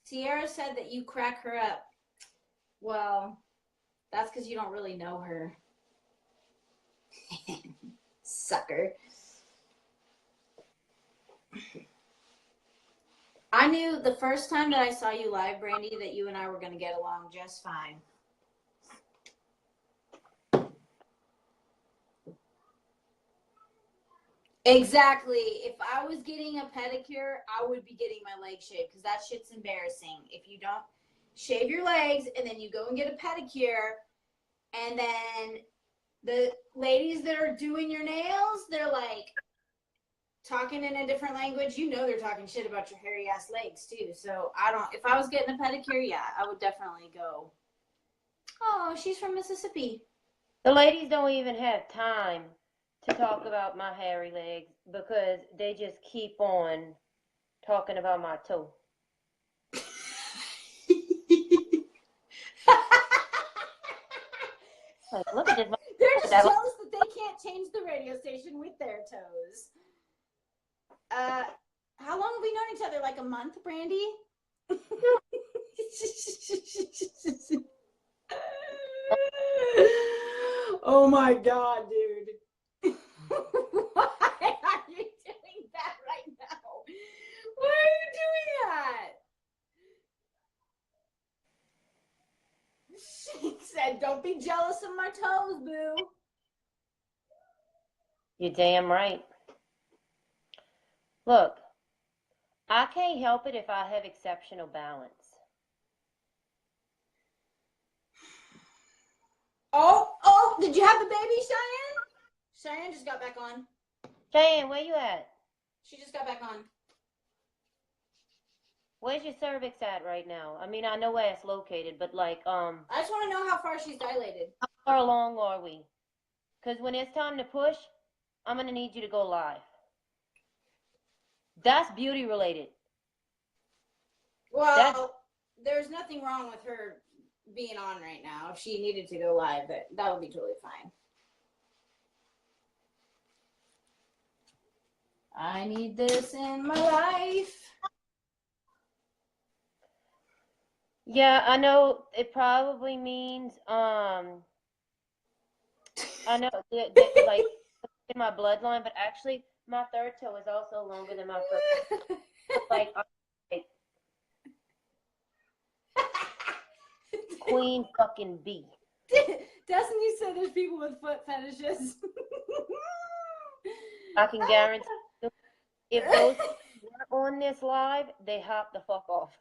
Sierra said that you crack her up. Well, that's because you don't really know her. Sucker. I knew the first time that I saw you live, Brandi, that you and I were going to get along just fine. Exactly. If I was getting a pedicure, I would be getting my leg shaved because that shit's embarrassing. If you don't shave your legs and then you go and get a pedicure, and then the ladies that are doing your nails, they're like talking in a different language. You know they're talking shit about your hairy ass legs too. So if I was getting a pedicure, yeah, I would definitely go. Oh, she's from Mississippi. The ladies don't even have time to talk about my hairy legs because they just keep on talking about my toe. Like, look at this. They're just jealous that they can't change the radio station with their toes. How long have we known each other? Like a month, Brandi? Oh my God, dude. Why are you doing that right now? Why are you doing that? She said, don't be jealous of my toes, boo. You're damn right. Look, I can't help it if I have exceptional balance. Oh, did you have the baby, Cheyenne? Cheyenne just got back on. Cheyenne, where you at? She just got back on. Where's your cervix at right now? I mean, I know where it's located, but like, I just want to know how far she's dilated. how far along are we? Because when it's time to push, I'm going to need you to go live. That's beauty related. Well, there's nothing wrong with her being on right now. If she needed to go live, that would be totally fine. I need this in my life. Yeah, I know it probably means, I know that like in my bloodline, but actually my third toe is also longer than my first. Like, queen fucking bee. Destiny said there's people with foot fetishes. I can guarantee you, if those were on this live, they hop the fuck off.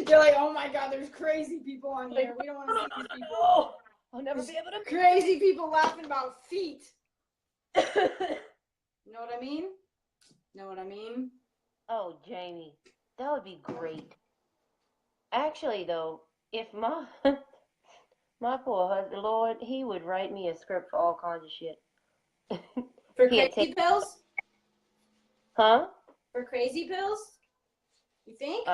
They're like, oh my God, there's crazy people on here. We don't want to see these people. No. I'll never be able to. Crazy people laughing about feet. Know what I mean? Know what I mean? Oh, Jamie, that would be great. Actually, though, if my my poor husband, Lord, he would write me a script for all kinds of shit. For crazy pills? Huh? For crazy pills? You think?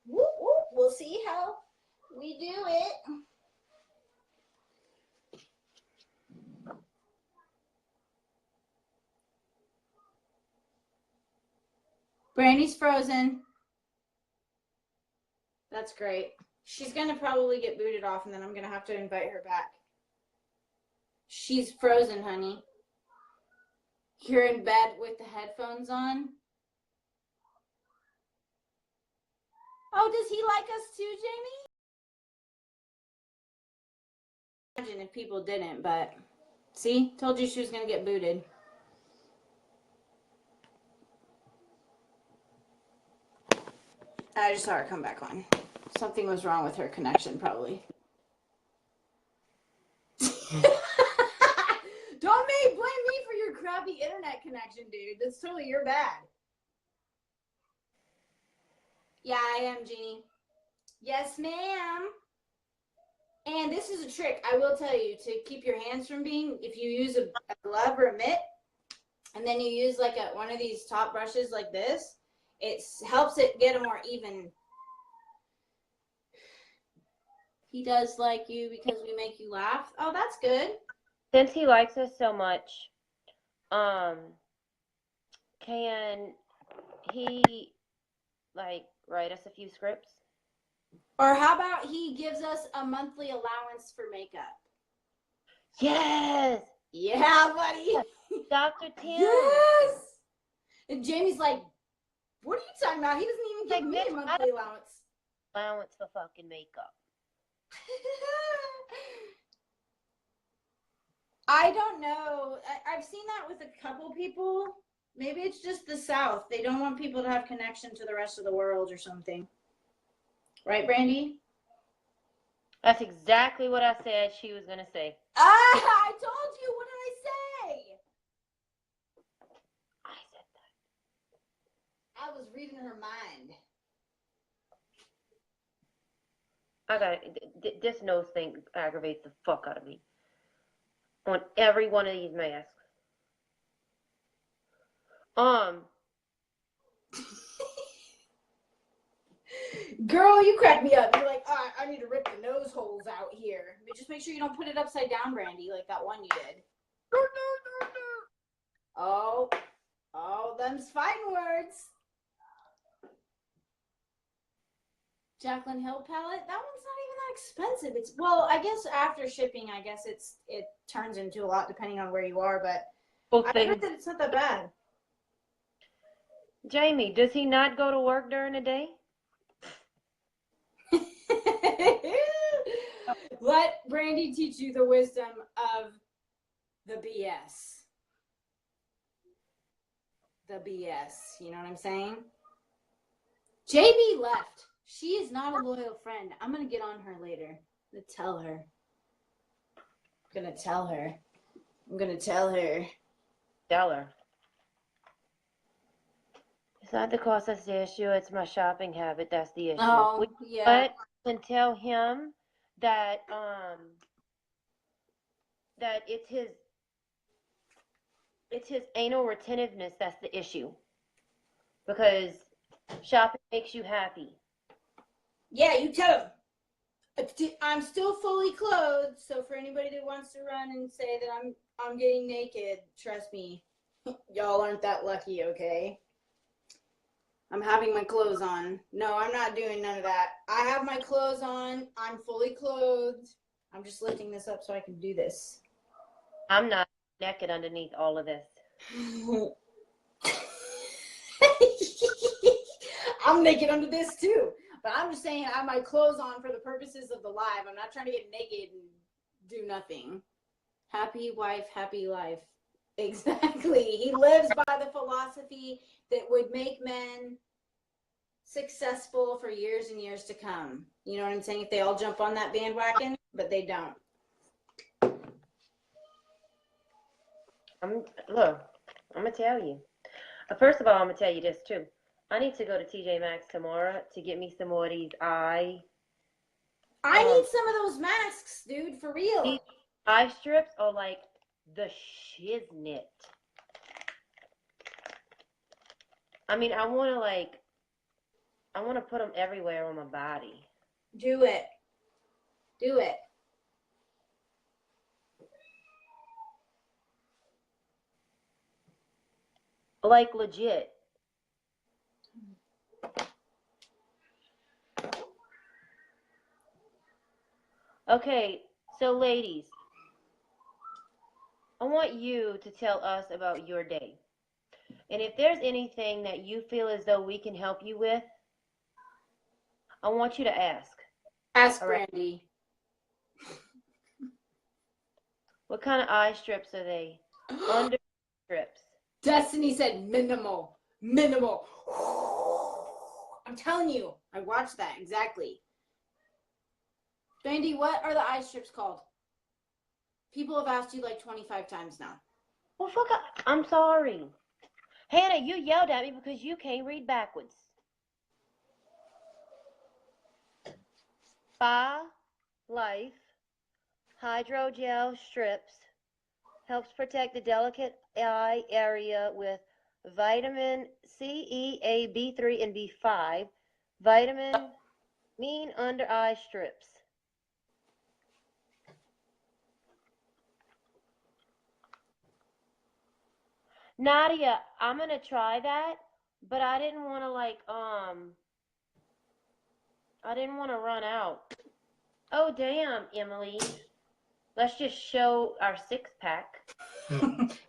Whoop, whoop. We'll see how we do it. Brandy's frozen. That's great. She's going to probably get booted off, and then I'm going to have to invite her back. She's frozen, honey. You're in bed with the headphones on. Oh, does he like us too, Jamie? Imagine if people didn't, but see? Told you she was going to get booted. I just saw her come back on. Something was wrong with her connection, probably. Don't blame me for your crappy internet connection, dude. That's totally your bad. Yeah, I am, Jeannie. Yes, ma'am. And this is a trick, I will tell you, to keep your hands from being, if you use a glove or a mitt, and then you use like one of these top brushes like this, it helps it get a more even. He does like you because we make you laugh. Oh, that's good. Since he likes us so much, can he like write us a few scripts? Or how about he gives us a monthly allowance for makeup? Yes. Yeah, buddy. Dr. Tim. Yes. And Jamie's like, what are you talking about? He doesn't even give me a monthly allowance. Allowance for fucking makeup. I don't know. I've seen that with a couple people. Maybe it's just the South. They don't want people to have connection to the rest of the world or something. Right, Brandi? That's exactly what I said she was going to say. I told you. What did I say? I said that. I was reading her mind. I got it. This nose thing aggravates the fuck out of me. On every one of these masks. Girl, you crack me up. You're like, oh, I need to rip the nose holes out here. But just make sure you don't put it upside down, Brandi, like that one you did. Oh, them's fighting words. Jaclyn Hill palette. That one's not even that expensive. It's, well, I guess after shipping, I guess it turns into a lot depending on where you are. But I heard that it's not that bad. Jamie, does he not go to work during the day? Let Brandi teach you the wisdom of the BS. The BS. You know what I'm saying? JB left. She is not a loyal friend. I'm going to get on her later. I'm going to tell her. I'm going to tell her. Tell her. It's not the cost that's the issue. It's my shopping habit. That's the issue. Oh, yeah. But I can tell him that that it's his anal retentiveness that's the issue. Because shopping makes you happy. Yeah, you tell him. I'm still fully clothed, so for anybody that wants to run and say that I'm getting naked, trust me, y'all aren't that lucky, okay? I'm having my clothes on. No, I'm not doing none of that. I have my clothes on. I'm fully clothed. I'm just lifting this up so I can do this. I'm not naked underneath all of this. I'm naked under this too. But I'm just saying I have my clothes on for the purposes of the live. I'm not trying to get naked and do nothing. Happy wife, happy life. Exactly. He lives by the philosophy that would make men successful for years and years to come. You know what I'm saying? If they all jump on that bandwagon, but they don't. Look, I'm going to tell you. First of all, I'm going to tell you this too. I need to go to TJ Maxx tomorrow to get me some more of these I need some of those masks, dude, for real. These eye strips are like the shiznit. I mean, I want to put them everywhere on my body. Do it. Do it. Like legit. Okay, so ladies, I want you to tell us about your day. And if there's anything that you feel as though we can help you with, I want you to ask. Ask Brandi. What kind of eye strips are they? Under strips. Destiny said minimal. Minimal. I'm telling you. I watched that, exactly. Brandi, what are the eye strips called? People have asked you like 25 times now. Well, fuck, I'm sorry. Hannah, you yelled at me because you can't read backwards. Spa Life Hydrogel Strips helps protect the delicate eye area with vitamin C, E, A, B3, and B5. Vitamin mean under eye strips. Nadia, I'm gonna try that, but I didn't want to I didn't want to run out. Oh damn, Emily. Let's just show our 6-pack.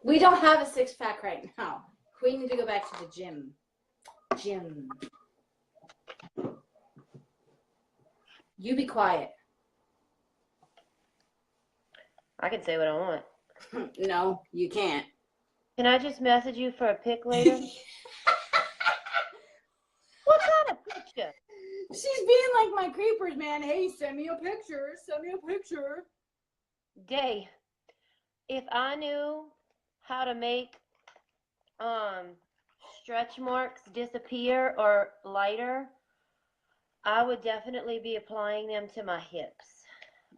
We don't have a 6-pack right now. We need to go back to the gym. You be quiet. I can say what I want. No, you can't. Can I just message you for a pic later? What kind of picture? She's being like my creepers, man. Hey, send me a picture. Send me a picture. Day, if I knew how to make stretch marks disappear or lighter, I would definitely be applying them to my hips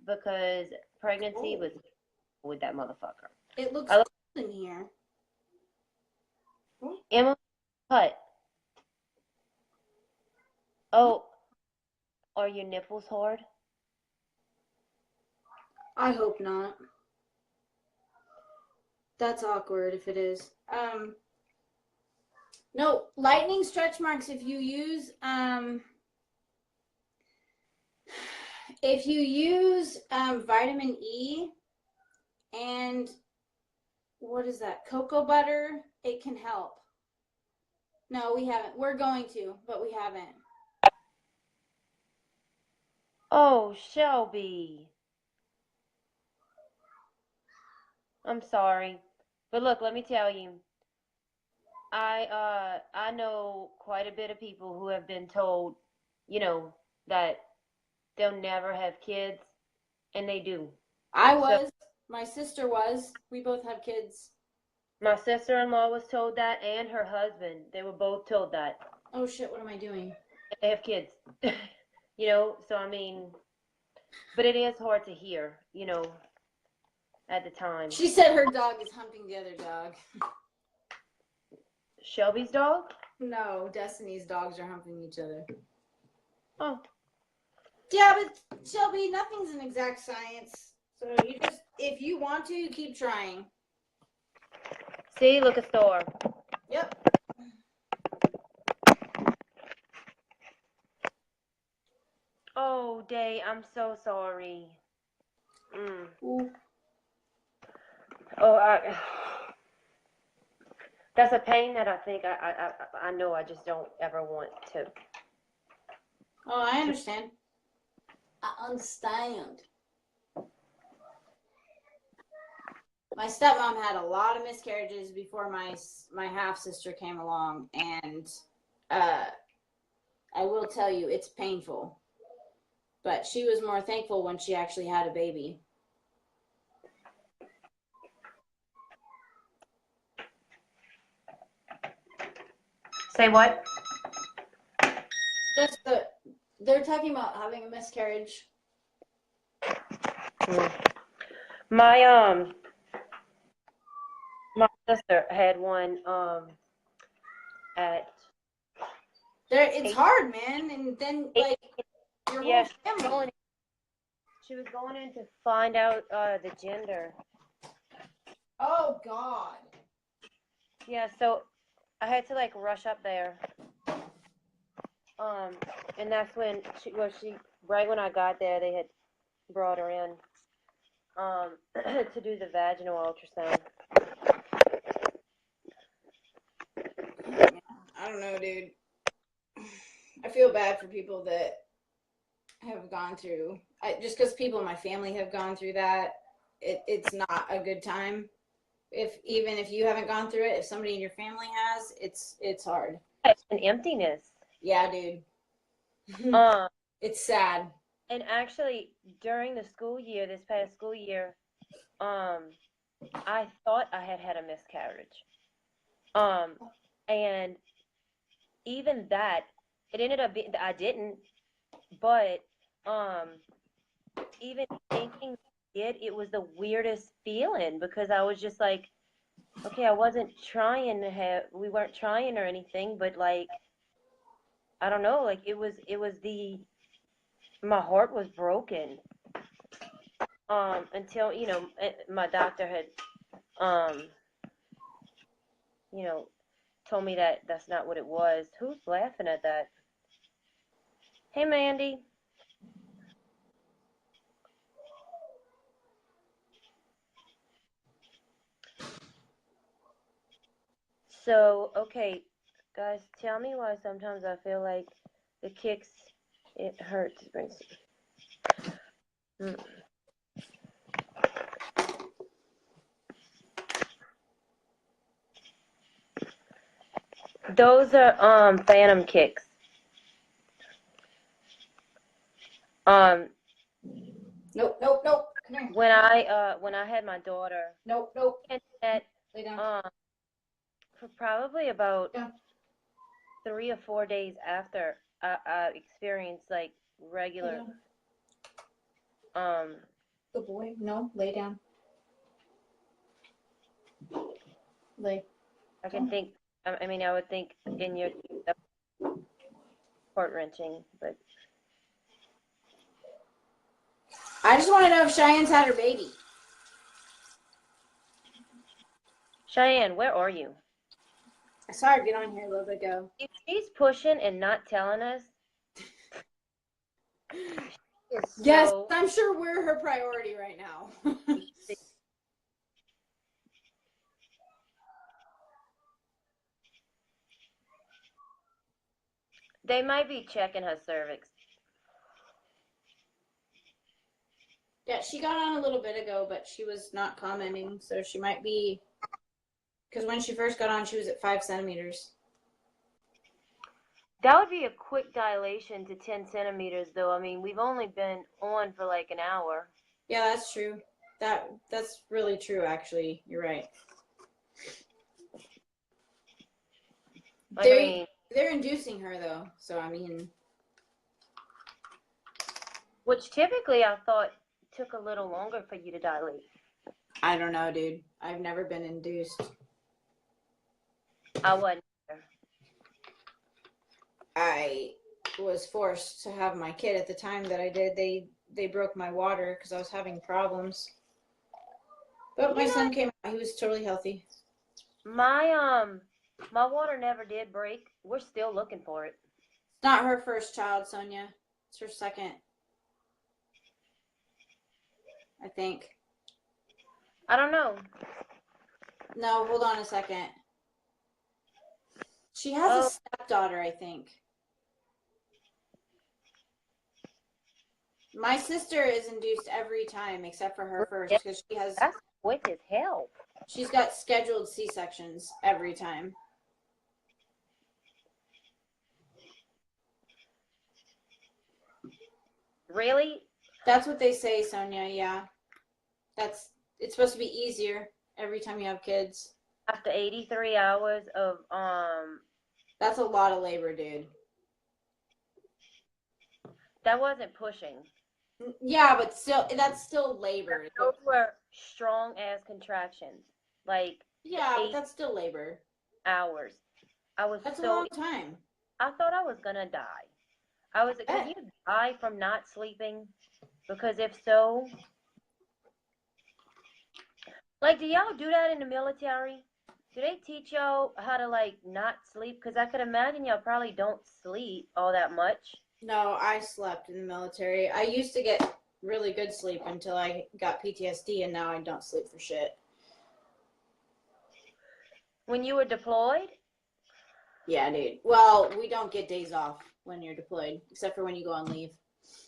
because pregnancy was with that motherfucker. It looks cool in here. Emily, cut. Oh, are your nipples hard? I hope not. That's awkward if it is. No, lightning stretch marks if you use vitamin E and what is that? Cocoa butter, it can help. No, we haven't. We're going to, but we haven't. Oh, Shelby. I'm sorry. But look, let me tell you. I know quite a bit of people who have been told, you know, that they'll never have kids, and they do. My sister was. We both have kids. My sister-in-law was told that, and her husband. They were both told that. Oh shit, what am I doing? They have kids. You know, so I mean, but it is hard to hear, you know, at the time. She said her dog is humping the other dog. Shelby's dog? No, Destiny's dogs are humping each other. Oh. Yeah, but Shelby, nothing's an exact science. So you just, if you want to, you keep trying. See, look at Thor. Yep. Oh, Day, I'm so sorry. Ooh. Oh, that's a pain that I think I know I just don't ever want to. Oh, I understand. I understand. My stepmom had a lot of miscarriages before my half-sister came along, and I will tell you, it's painful. But she was more thankful when she actually had a baby. Say what? They're talking about having a miscarriage. My sister had one at. It's hard, man, and then like your whole family. She was going in to find out the gender. Oh God. Yeah, so I had to like rush up there. And that's when she right when I got there, they had brought her in to do the vaginal ultrasound. I don't know, dude. I feel bad for people that have gone through. Just because people in my family have gone through that, it's not a good time. Even if you haven't gone through it, if somebody in your family has, it's hard. It's an emptiness. Yeah, dude. Um, It's sad. and actually, during the school year, this past school year, I thought I had had a miscarriage. Um, and even that, it ended up being, I didn't, but, um, even thinking it was the weirdest feeling because I was just like, okay, I wasn't trying to have, we weren't trying or anything, but like, I don't know, like my heart was broken. Until, my doctor had, um, you know, told me that that's not what it was. Who's laughing at that? Hey, Mandy. So, okay, guys, tell me why sometimes I feel like the kicks, it hurts. Mm. Those are phantom kicks. Um, Nope, nope, nope. Come here. when I had my daughter, Nope, nope. and that Lay down. for probably about Down. 3 or 4 days after I experienced like Lay regular down. Good boy. No, lay down. Lay. I can think. I mean, I would think in your heart wrenching, but I just want to know if Cheyenne's had her baby. Cheyenne, where are you? I saw her get on here a little bit ago. If she's pushing and not telling us, Yes, I'm sure we're her priority right now. They might be checking her cervix. Yeah, she got on a little bit ago, but she was not commenting, so she might be. Because when she first got on, she was at 5 centimeters. That would be a quick dilation to 10 centimeters, though. I mean, we've only been on for like an hour. Yeah, that's true. That's really true, actually. You're right. They're inducing her, though, so I mean. Which typically I thought took a little longer for you to dilate. I don't know, dude. I've never been induced. I wasn't. I was forced to have my kid at the time that I did. They broke my water because I was having problems. But my son came out. He was totally healthy. My water never did break. We're still looking for it. It's not her first child, Sonia. It's her second. I think. I don't know. No, hold on a second. She has a stepdaughter, I think. My sister is induced every time except for her first because she has. That's quick as hell. She's got scheduled C-sections every time. Really? That's what they say, Sonia. Yeah. It's supposed to be easier every time you have kids. After 83 hours of That's a lot of labor, dude. That wasn't pushing. Yeah, but still, that's still labor. Those were strong ass contractions. Like, yeah, but that's still labor. Hours. That's a long time. I thought I was gonna die. Can you die from not sleeping? Because if so, like, do y'all do that in the military? Do they teach y'all how to like not sleep? Because I could imagine y'all probably don't sleep all that much. No, I slept in the military. I used to get really good sleep until I got PTSD, and now I don't sleep for shit. When you were deployed? Yeah, dude. Well, we don't get days off when you're deployed, except for when you go on leave.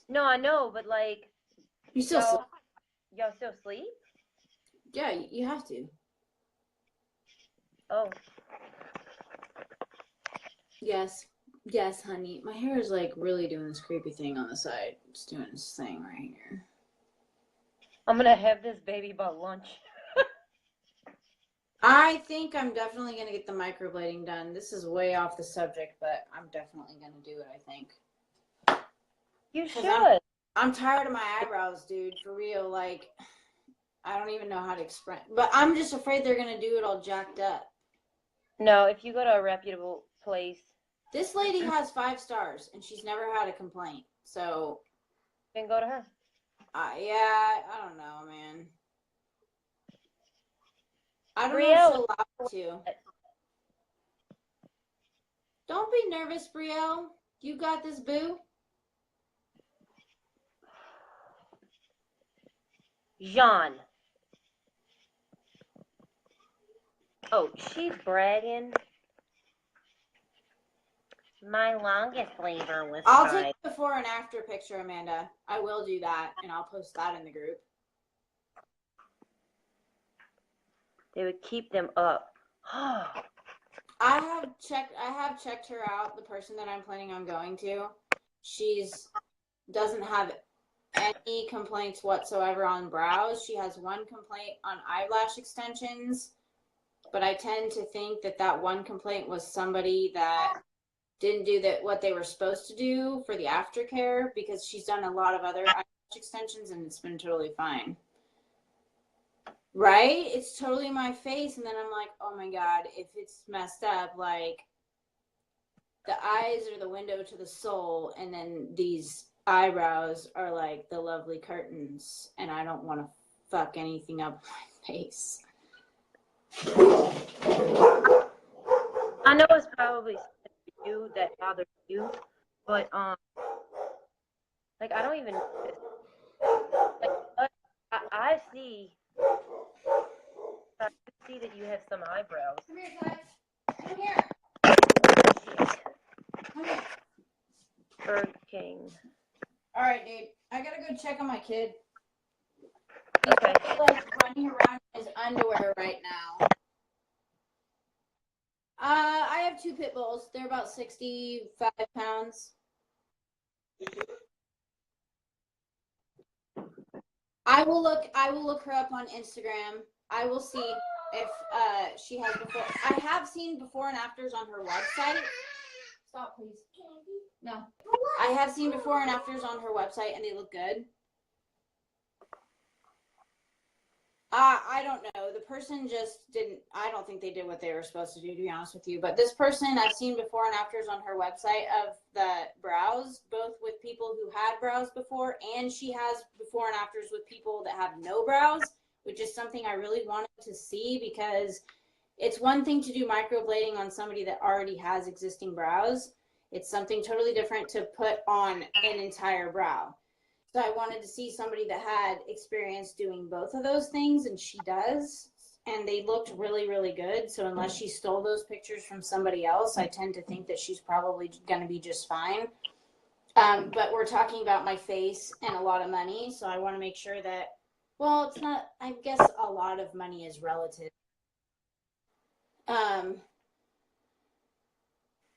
No, I know, but like, you still sleep. Y'all still sleep? Yeah, you have to. Oh. Yes. Yes, honey. My hair is like really doing this creepy thing on the side. It's doing this thing right here. I'm gonna have this baby about lunch. I think I'm definitely going to get the microblading done. This is way off the subject, but I'm definitely going to do it, I think. You should. I'm tired of my eyebrows, dude. For real. Like, I don't even know how to express. But I'm just afraid they're going to do it all jacked up. No, if you go to a reputable place. This lady has 5 stars, and she's never had a complaint. So. Then go to her. Yeah, I don't know, man. I don't know if Brielle she'll allow to. Don't be nervous, Brielle. You got this, boo. Jean. Oh, she's bragging. My longest labor was I'll 5. take a before and after picture, Amanda. I will do that, and I'll post that in the group. They would keep them up. I have checked her out, the person that I'm planning on going to. She's doesn't have any complaints whatsoever on brows. She has one complaint on eyelash extensions, but I tend to think that that one complaint was somebody that didn't do what they were supposed to do for the aftercare, because she's done a lot of other eyelash extensions and it's been totally fine. Right? It's totally my face, and then I'm like, oh my god, if it's messed up, like the eyes are the window to the soul, and then these eyebrows are like the lovely curtains, and I don't want to fuck anything up my face. I know it's probably you that bothers you, but like I don't even like I see that you have some eyebrows. Come here, guys. Come here. Come here. Bird King. All right, dude. I gotta go check on my kid. Okay. He's like running around in his underwear right now. I have 2 pit bulls. They're about 65 pounds. I will look her up on Instagram. I will see if she has before. I have seen before and afters on her website. Stop, please. No. I have seen before and afters on her website, and they look good. I don't know. The person just didn't. I don't think they did what they were supposed to do, to be honest with you. But this person, I've seen before and afters on her website of the brows, both with people who had brows before, and she has before and afters with people that have no brows, which is something I really wanted to see, because it's one thing to do microblading on somebody that already has existing brows. It's something totally different to put on an entire brow. So I wanted to see somebody that had experience doing both of those things, and she does. And they looked really, really good. So unless she stole those pictures from somebody else, I tend to think that she's probably going to be just fine. But we're talking about my face and a lot of money. So I want to make sure that, well, it's not, I guess a lot of money is relative.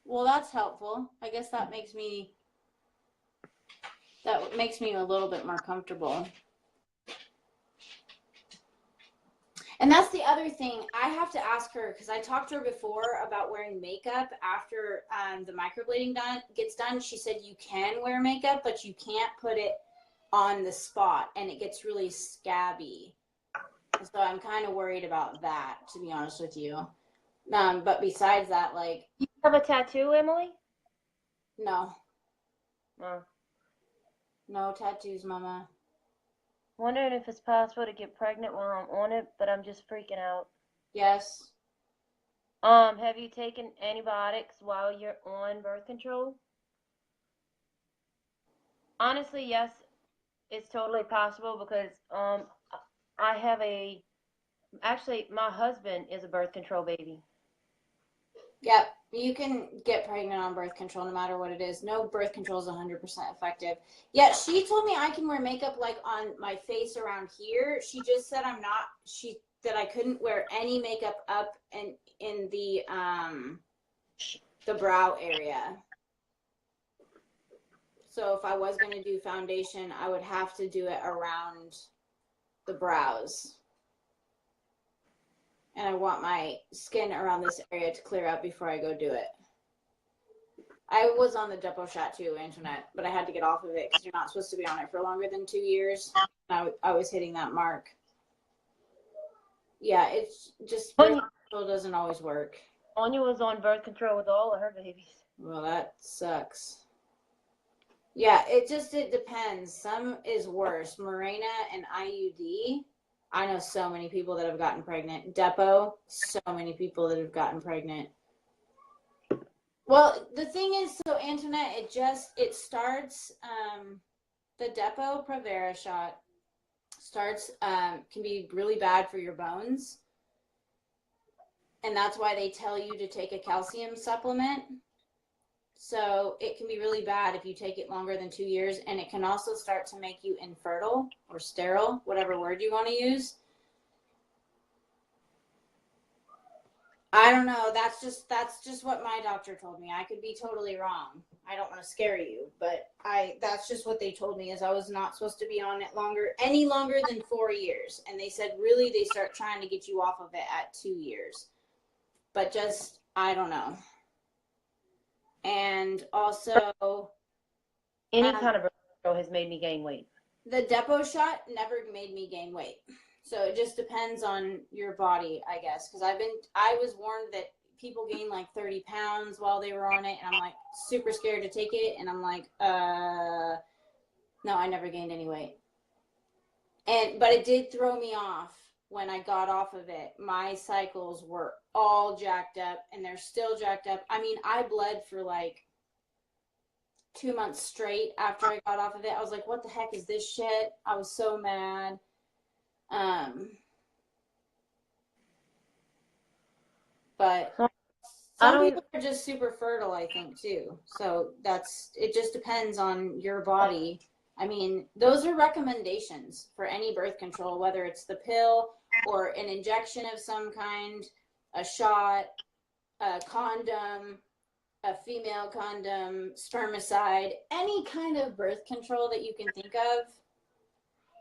Well, that's helpful. I guess that makes me a little bit more comfortable. And that's the other thing. I have to ask her, because I talked to her before about wearing makeup after the microblading gets done. She said you can wear makeup, but you can't put it on the spot, and it gets really scabby. So I'm kind of worried about that, to be honest with you. But besides that, like... You have a tattoo, Emily? No. Oh. No tattoos, Mama. Wondering if it's possible to get pregnant while I'm on it, but I'm just freaking out. Yes. Have you taken antibiotics while you're on birth control? Honestly, yes, it's totally possible, because I have actually my husband is a birth control baby. Yep, you can get pregnant on birth control no matter what it is. No birth control is 100% effective. Yeah, she told me I can wear makeup like on my face around here. She just said that I couldn't wear any makeup up and in the brow area. So if I was going to do foundation, I would have to do it around the brows. And I want my skin around this area to clear up before I go do it. I was on the Depo shot too, Antoinette, but I had to get off of it because you're not supposed to be on it for longer than 2 years. I was hitting that mark. Yeah, it's just birth control doesn't always work. Anya was on birth control with all of her babies. Well, that sucks. Yeah, it depends. Some is worse. Mirena and IUD. I know so many people that have gotten pregnant. Depo, so many people that have gotten pregnant. Well, the thing is, so Antoinette, it starts, the Depo Provera shot starts, can be really bad for your bones. And that's why they tell you to take a calcium supplement. So it can be really bad if you take it longer than 2 years. And it can also start to make you infertile or sterile, whatever word you want to use. I don't know. That's just what my doctor told me. I could be totally wrong. I don't want to scare you, but that's just what they told me, is I was not supposed to be on it any longer than 4 years. And they said, really, they start trying to get you off of it at 2 years. But just, I don't know. And also, any kind of birth control has made me gain weight. The Depo shot never made me gain weight. So it just depends on your body, I guess. Because I was warned that people gain like 30 pounds while they were on it. And I'm like super scared to take it. And I'm like, no, I never gained any weight. But it did throw me off when I got off of it. My cycles were all jacked up, and they're still jacked up. I mean, I bled for like 2 months straight after I got off of it. I was like, what the heck is this shit? I was so mad. But some people are just super fertile, I think, too. So it just depends on your body. I mean, those are recommendations for any birth control, whether it's the pill or an injection of some kind, a shot, a condom, a female condom, spermicide, any kind of birth control that you can think of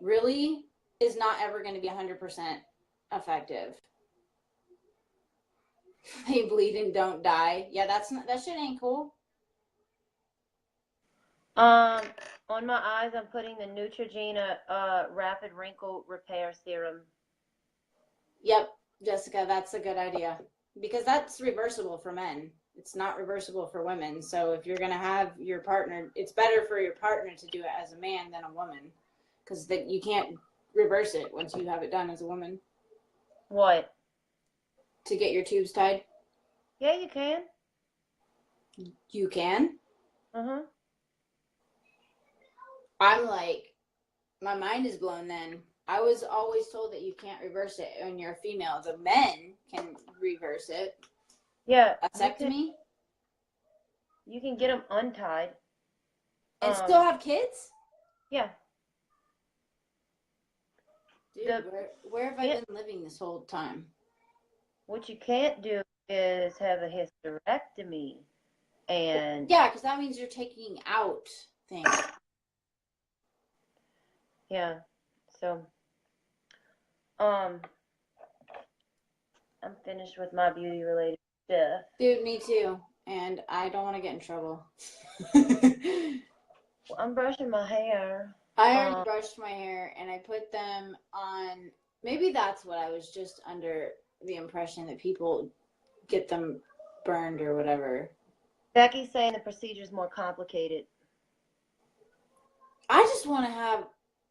really is not ever going to be 100% effective. They bleed and don't die. Yeah, that shit ain't cool. On my eyes, I'm putting the Neutrogena Rapid Wrinkle Repair Serum. Yep, Jessica, that's a good idea. Because that's reversible for men. It's not reversible for women. So if you're going to have your partner, it's better for your partner to do it as a man than a woman. Because you can't reverse it once you have it done as a woman. What? To get your tubes tied? Yeah, you can. You can? Uh-huh. I'm like, my mind is blown then. I was always told that you can't reverse it when you're a female. The men can reverse it. Yeah. Vasectomy? You can get them untied. And still have kids? Yeah. Dude, where have I been living this whole time? What you can't do is have a hysterectomy. And yeah, because that means you're taking out things. Yeah. So, I'm finished with my beauty related stuff. Dude, me too. And I don't want to get in trouble. Well, I'm brushing my hair. I already brushed my hair and I put them on. Maybe that's what I was just under the impression that people get them burned or whatever. Becky's saying the procedure's more complicated. I just want to have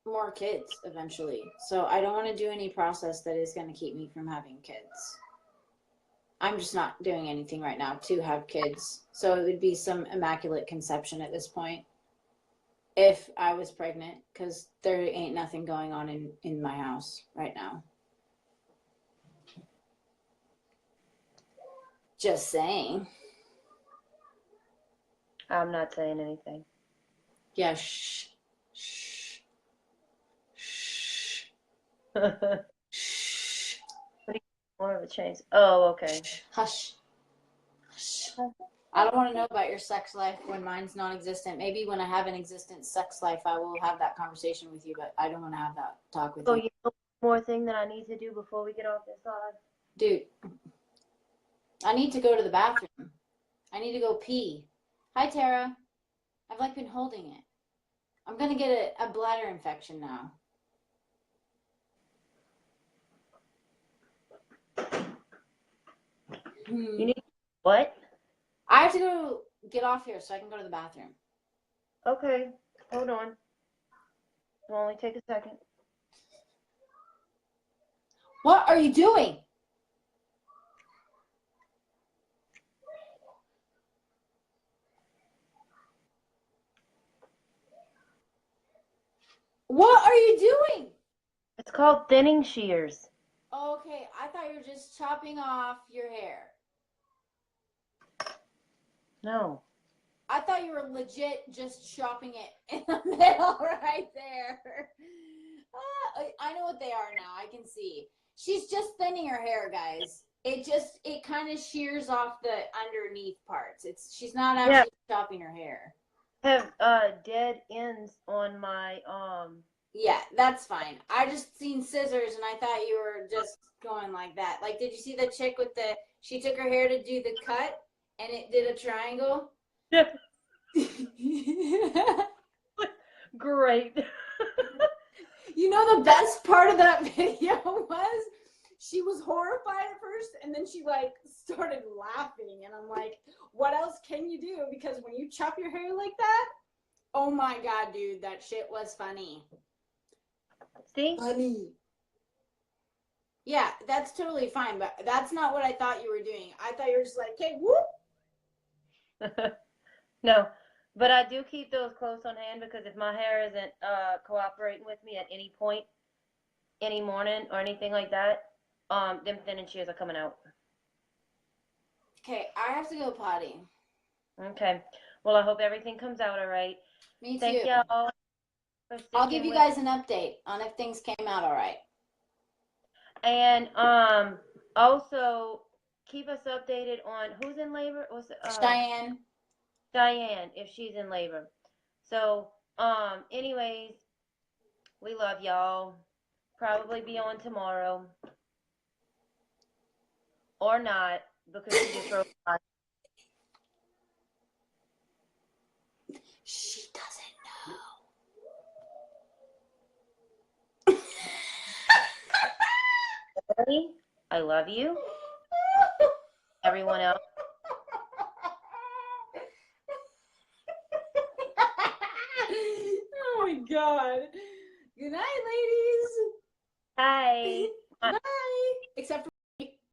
more kids eventually. So I don't want to do any process that is going to keep me from having kids. I'm just not doing anything right now to have kids. So it would be some immaculate conception at this point. If I was pregnant, because there ain't nothing going on in my house right now. Just saying. I'm not saying anything. Yeah, shh. Shh. Shh. Shh. More of a change. Oh, okay. Hush. Hush. I don't want to know about your sex life when mine's non-existent. Maybe when I have an existent sex life, I will have that conversation with you, but I don't want to have that talk with Oh, you. you know one more thing that I need to do before we get off this live? Dude, I need to go to the bathroom. I need to go pee. Hi, Tara. I've like been holding it. I'm going to get a bladder infection now. You need what? I have to go get off here so I can go to the bathroom. Okay, hold on. It'll only take a second. What are you doing? What are you doing? It's called thinning shears. Okay, I thought you were just chopping off your hair. No. I thought you were legit just chopping it in the middle right there. I know what they are now. I can see. She's just thinning her hair, guys. It kind of shears off the underneath parts. She's not actually chopping her hair. Have dead ends on my Yeah, that's fine. I just seen scissors and I thought you were just going like that. Like, did you see the chick with she took her hair to do the cut and it did a triangle? Great. You know, the best part of that video was she was horrified at first and then she like started laughing and I'm like, what else can you do? Because when you chop your hair like that, oh my God, dude, that shit was funny. See? Funny. Yeah, that's totally fine, but that's not what I thought you were doing. I thought you were just like, okay, whoop. No, but I do keep those close on hand because if my hair isn't cooperating with me at any point, any morning or anything like that, them thinning shears are coming out. Okay, I have to go potty. Okay. Well, I hope everything comes out all right. Me too. Thank y'all. I'll give you guys an update on if things came out all right. And also keep us updated on who's in labor. What's Cheyenne. Diane, if she's in labor. So, anyways, we love y'all. Probably be on tomorrow. Or not, because she just wrote. She doesn't know. I love you. Everyone else. Oh my God. Good night, ladies. Hi. Bye. Except for